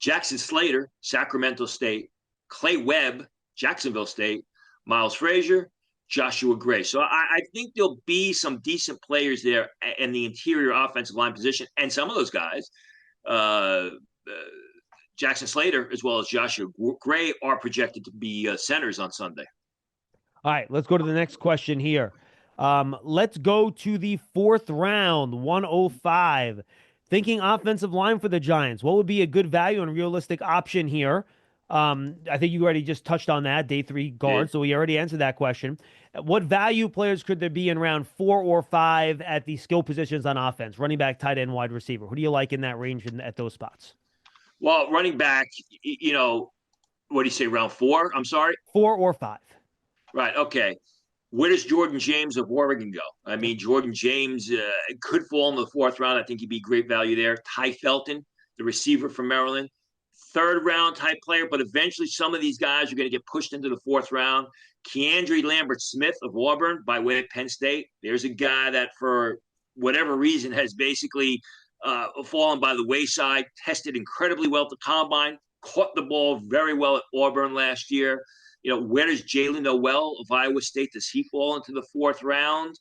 S2: Jackson Slater, Sacramento State. Clay Webb, Jacksonville State. Miles Frazier, Joshua Gray. So I think there'll be some decent players there in the interior offensive line position. And some of those guys, Jackson Slater as well as Joshua Gray, are projected to be centers on Sunday.
S1: All right, let's go to the next question here. Let's go to the 4th round, 105. Thinking offensive line for the Giants. What would be a good value and realistic option here? I think you already just touched on that, day 3 guard, yeah. So we already answered that question. What value players could there be in round 4 or 5 at the skill positions on offense? Running back, tight end, wide receiver. Who do you like in that range at those spots?
S2: Well, running back, what do you say, round 4? I'm sorry?
S1: 4 or 5.
S2: Right, okay. Where does Jordan James of Oregon go? I mean, Jordan James could fall in the 4th round. I think he'd be great value there. Ty Felton, the receiver from Maryland, 3rd round type player, but eventually some of these guys are going to get pushed into the 4th round. Keandre Lambert-Smith of Auburn by way of Penn State. There's a guy that for whatever reason has basically fallen by the wayside, tested incredibly well at the combine, caught the ball very well at Auburn last year. Where does Jalen Noel of Iowa State, does he fall into the fourth round?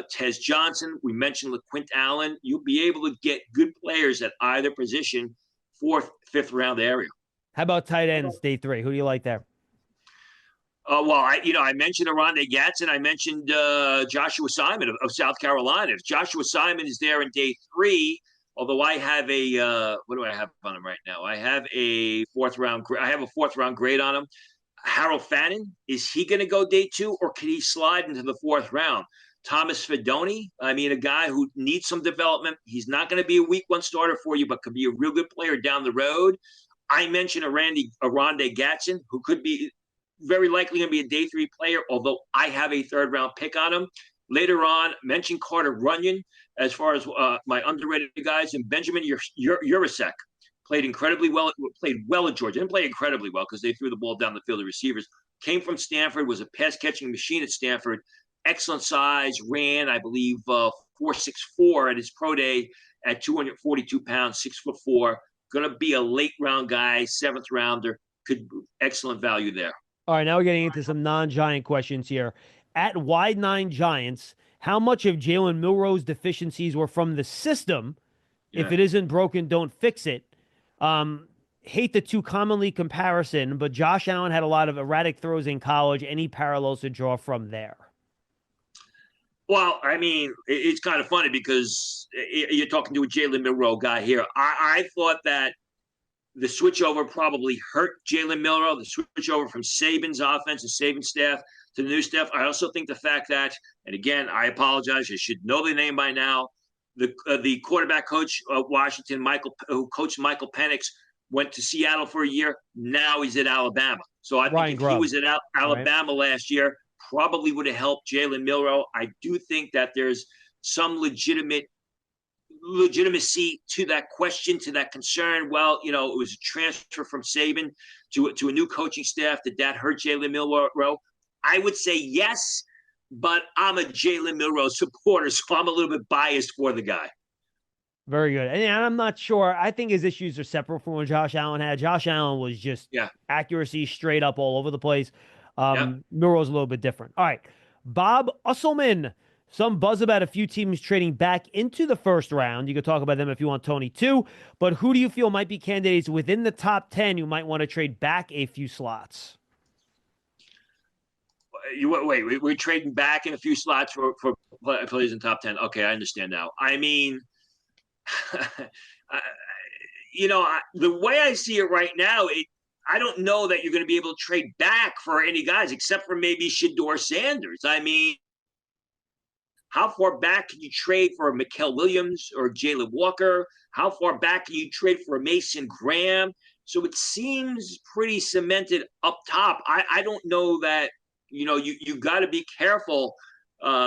S2: Tez Johnson, we mentioned LaQuint Allen. You'll be able to get good players at either position, fourth, fifth round area.
S1: How about tight ends, day three? Who do you like there?
S2: I mentioned Aronde Gatson. I mentioned Joshua Simon of South Carolina. If Joshua Simon is there in day three, although I have what do I have on him right now? I have a fourth round grade on him. Harold Fannin, is he going to go day two, or can he slide into the fourth round? Thomas Fidone, I mean, a guy who needs some development. He's not going to be a week one starter for you, but could be a real good player down the road. I mentioned Aronde Gatson, who could be very likely going to be a day three player, although I have a third round pick on him. Later on, mentioned Carter Runyon as far as my underrated guys, and Benjamin Urasek played incredibly well. Played well at Georgia. Didn't play incredibly well because they threw the ball down the field to receivers. Came from Stanford, was a pass catching machine at Stanford. Excellent size, ran, I believe, 4.64 at his pro day at 242 pounds, 6'4". Going to be a late round guy, seventh rounder. Excellent value there.
S1: All right, now we're getting into some non-Giant questions here. At wide nine Giants, how much of Jalen Milroe's deficiencies were from the system? Yeah. If it isn't broken, don't fix it. Hate the too commonly comparison, but Josh Allen had a lot of erratic throws in college. Any parallels to draw from there?
S2: Well, I mean, it's kind of funny because you're talking to a Jalen Milroe guy here. I thought that the switchover probably hurt Jalen Milroe, the switchover from Saban's offense and Saban's staff to the new staff. I also think the fact that, and again, I apologize, I should know the name by now, the quarterback coach of Washington, who coached Michael Penix, went to Seattle for a year. Now he's at Alabama. So I think if he was at Alabama last year, probably would have helped Jalen Milroe. I do think that there's some legitimacy to that question, to that concern. Well, it was a transfer from Saban to a new coaching staff. Did that hurt Jalen Milroe? I would say yes, but I'm a Jalen Milroe supporter, so I'm a little bit biased for the guy.
S1: Very good. And I'm not sure. I think his issues are separate from what Josh Allen had. Josh Allen was just accuracy straight up all over the place. Milroe's a little bit different. All right. Bob Usselman. Some buzz about a few teams trading back into the first round. You could talk about them if you want, Tony, too. But who do you feel might be candidates within the top 10 who might want to trade back a few slots?
S2: We're trading back in a few slots for players in top 10. Okay, I understand now. I mean, the way I see it right now, I don't know that you're going to be able to trade back for any guys except for maybe Shedeur Sanders. I mean, how far back can you trade for Mikael Williams or Jalen Walker? How far back can you trade for Mason Graham? So it seems pretty cemented up top. I don't know that, you got to be careful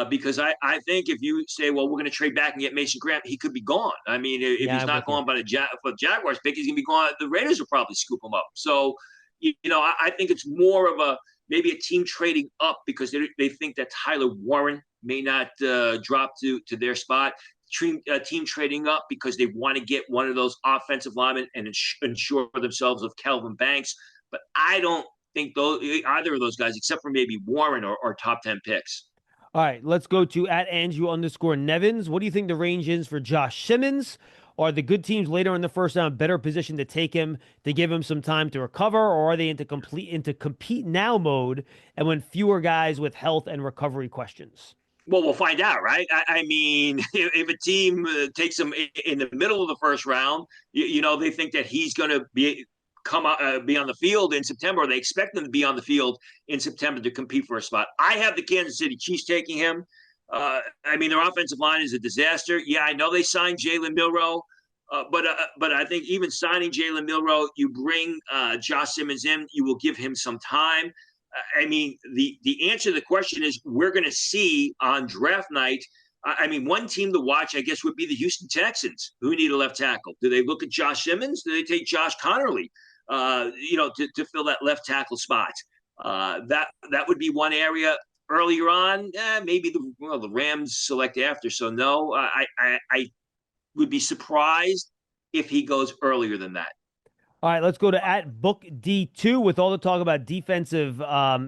S2: because I think if you say, well, we're going to trade back and get Mason Graham, he could be gone. I mean, if he's not gone by the Jaguars pick, he's going to be gone. The Raiders will probably scoop him up. So, I think it's more of maybe a team trading up because they think that Tyler Warren may not drop to their spot. Team trading up because they want to get one of those offensive linemen and ensure themselves of Kelvin Banks. But I don't think either of those guys, except for maybe Warren, are top 10 picks.
S1: All right, let's go to @Andrew_Nevins. What do you think the range is for Josh Simmons? Are the good teams later in the first round better positioned to take him to give him some time to recover, or are they into compete now mode and when fewer guys with health and recovery questions?
S2: Well, we'll find out, right? I mean, if a team takes him in the middle of the first round, they think that he's going to be on the field in September, or they expect him to be on the field in September to compete for a spot. I have the Kansas City Chiefs taking him. I mean, their offensive line is a disaster. Yeah, I know they signed Jalen Milroe, but I think even signing Jalen Milroe, you bring Josh Simmons in, you will give him some time. I mean, the answer to the question is we're going to see on draft night. I mean, one team to watch, I guess, would be the Houston Texans, who need a left tackle. Do they look at Josh Simmons? Do they take Josh Connerly, to fill that left tackle spot? That would be one area. Earlier on, maybe the Rams select after. So no, I would be surprised if he goes earlier than that.
S1: All right, let's go to at Book D2 with all the talk about defensive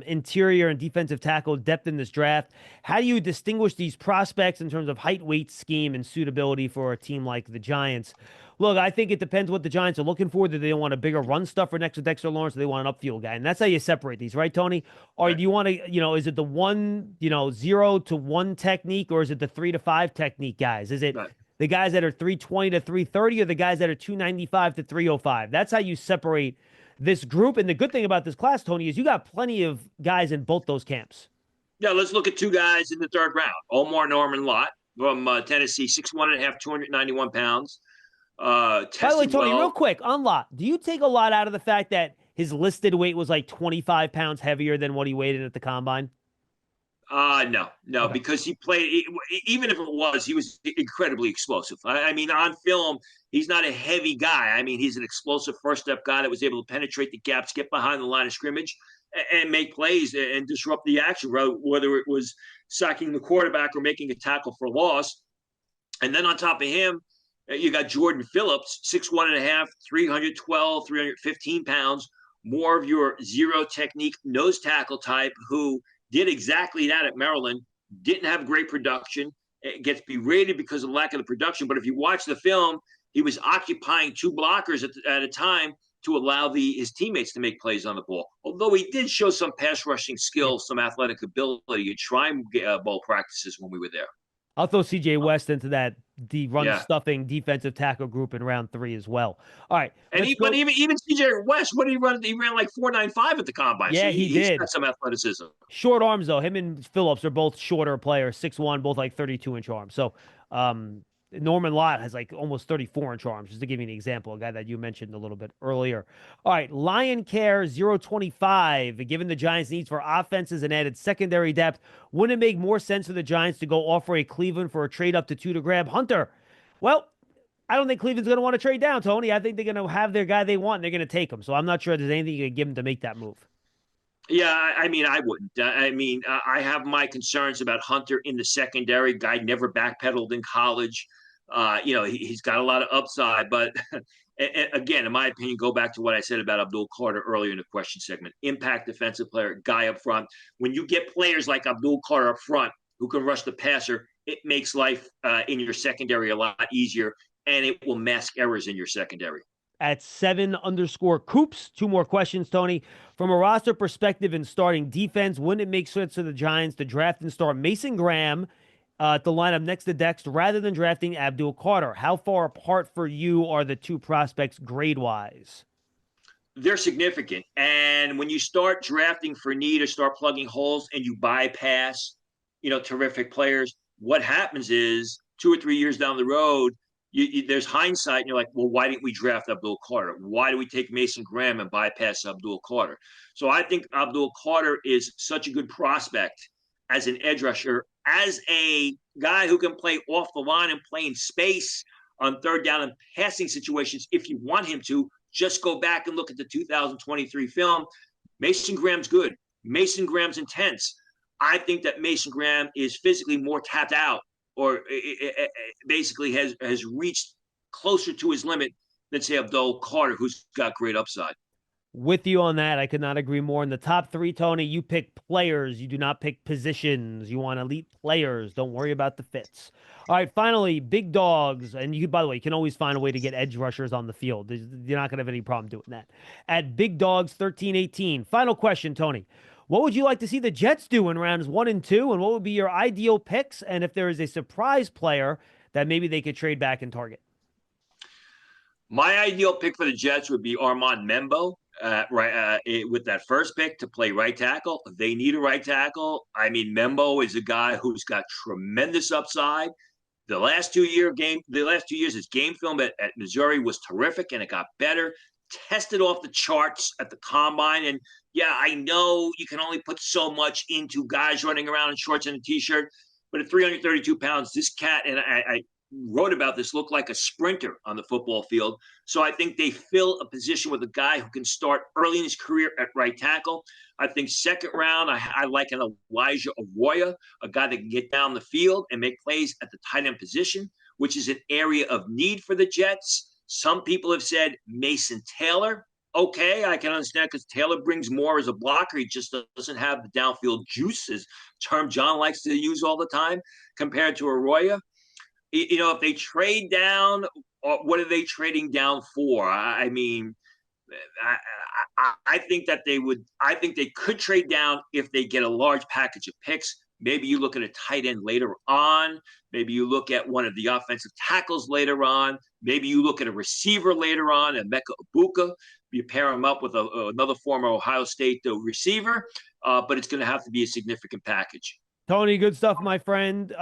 S1: interior and defensive tackle depth in this draft. How do you distinguish these prospects in terms of height, weight, scheme, and suitability for a team like the Giants? Look, I think it depends what the Giants are looking for. Do they want a bigger run stuffer next to Dexter Lawrence? Or do they want an upfield guy? And that's how you separate these, right, Tony? Or
S2: Right.
S1: do you want to, is it the 0 to 1 technique, or is it the 3 to 5 technique guys? Is it
S2: Right.
S1: the guys that are 320 to 330 or the guys that are 295 to 305? That's how you separate this group. And the good thing about this class, Tony, is you got plenty of guys in both those camps.
S2: Yeah, let's look at two guys in the third round. Omar Norman Lott from Tennessee, 6'1.5", 291 pounds.
S1: By the way,
S2: Tested
S1: Tony, real
S2: well.
S1: quick, on Lot, do you take a lot out of the fact that his listed weight was like 25 pounds heavier than what he weighed in at the combine?
S2: No,
S1: Okay.
S2: because he played. Even if it was, he was incredibly explosive. I mean, on film, he's not a heavy guy. I mean, he's an explosive first step guy that was able to penetrate the gaps, get behind the line of scrimmage, and make plays and disrupt the action, whether it was sacking the quarterback or making a tackle for loss. And then on top of him, you got Jordan Phillips, 6'1.5", 312, 315 pounds, more of your zero technique nose tackle type who did exactly that at Maryland, didn't have great production. It gets berated because of the lack of the production. But if you watch the film, he was occupying two blockers at a time to allow his teammates to make plays on the ball. Although he did show some pass rushing
S1: Yeah.
S2: skills, some athletic ability at shrine ball practices when we were there.
S1: I'll throw CJ West into that the run
S2: Yeah.
S1: stuffing defensive tackle group in round 3 as well. All right,
S2: And
S1: let's
S2: but
S1: go.
S2: even CJ West, what did he run? He ran like 4.95 at the combine. So
S1: Yeah, he
S2: he's got
S1: did.
S2: some athleticism.
S1: Short arms though. Him and Phillips are both shorter players, 6'1", both like 32-inch arms. So Norman Lott has like almost 34-inch arms, just to give you an example, a guy that you mentioned a little bit earlier. All right, Lion Care 025. Given the Giants' needs for offenses and added secondary depth, wouldn't it make more sense for the Giants to go offer a Cleveland for a trade up to 2 to grab Hunter? Well, I don't think Cleveland's going to want to trade down, Tony. I think they're going to have their guy they want, and they're going to take him. So I'm not sure there's anything you can give them to make that move.
S2: Yeah, I mean, I wouldn't. I mean, I have my concerns about Hunter in the secondary. Guy never backpedaled in college. He's got a lot of upside, but again, in my opinion, go back to what I said about Abdul Carter earlier in the question segment. Impact defensive player, guy up front. When you get players like Abdul Carter up front who can rush the passer, it makes life in your secondary a lot easier, and it will mask errors in your secondary.
S1: At 7_Coops. 2 more questions, Tony. From a roster perspective in starting defense, wouldn't it make sense for the Giants to draft and start Mason Graham to line up next to Dex rather than drafting Abdul Carter? How far apart for you are the two prospects grade wise?
S2: They're significant. And when you start drafting for need or start plugging holes and you bypass, terrific players, what happens is 2 or 3 years down the road, there's hindsight, and you're like, well, why didn't we draft Abdul Carter? Why do we take Mason Graham and bypass Abdul Carter? So I think Abdul Carter is such a good prospect as an edge rusher, as a guy who can play off the line and play in space on third down and passing situations if you want him to. Just go back and look at the 2023 film. Mason Graham's good. Mason Graham's intense. I think that Mason Graham is physically more tapped out, or basically has reached closer to his limit than, say, Abdul Carter, who's got great upside.
S1: With you on that. I could not agree more. In the top 3, Tony, you pick players. You do not pick positions. You want elite players. Don't worry about the fits. All right, finally, big dogs. And you, by the way, you can always find a way to get edge rushers on the field. You're not going to have any problem doing that. At Big Dogs 1318. Final question, Tony. What would you like to see the Jets do in rounds 1 and 2? And what would be your ideal picks? And if there is a surprise player that maybe they could trade back and target?
S2: My ideal pick for the Jets would be Armand Membo, with that first pick to play right tackle. They need a right tackle. I mean, Membo is a guy who's got tremendous upside. The last 2 years, his game film at Missouri was terrific, and it got better. Tested off the charts at the combine, and yeah, I know you can only put so much into guys running around in shorts and a t-shirt, but at 332 pounds, this cat, and I wrote about this, looked like a sprinter on the football field. So I think they fill a position with a guy who can start early in his career at right tackle. I think second round, I like an Elijah Arroyo, a guy that can get down the field and make plays at the tight end position, which is an area of need for the Jets. Some people have said Mason Taylor. Okay, I can understand because Taylor brings more as a blocker. He just doesn't have the downfield juice, as term John likes to use all the time, compared to Arroyo. If they trade down, what are they trading down for? I mean, I think that they would. I think they could trade down if they get a large package of picks. Maybe you look at a tight end later on. Maybe you look at one of the offensive tackles later on. Maybe you look at a receiver later on, and Mecca Ibuka. You pair him up with another former Ohio State receiver, but it's going to have to be a significant package.
S1: Tony, good stuff, my friend.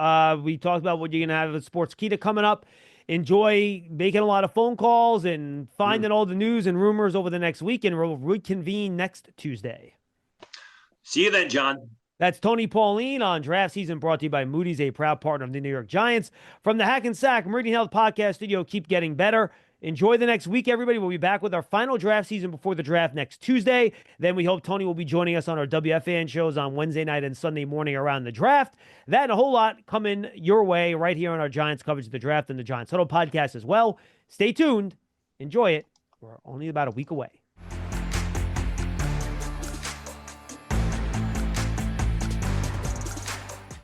S1: We talked about what you're going to have at Sportskeeda coming up. Enjoy making a lot of phone calls and finding all the news and rumors over the next week, and we'll reconvene next Tuesday.
S2: See you then, John.
S1: That's Tony Pauline on Draft Season, brought to you by Moody's, a proud partner of the New York Giants. From the Hack and Sack Meridian Health Podcast Studio, keep getting better. Enjoy the next week, everybody. We'll be back with our final draft season before the draft next Tuesday. Then we hope Tony will be joining us on our WFAN shows on Wednesday night and Sunday morning around the draft. That and a whole lot coming your way right here on our Giants coverage of the draft and the Giants Huddle podcast as well. Stay tuned. Enjoy it. We're only about a week away.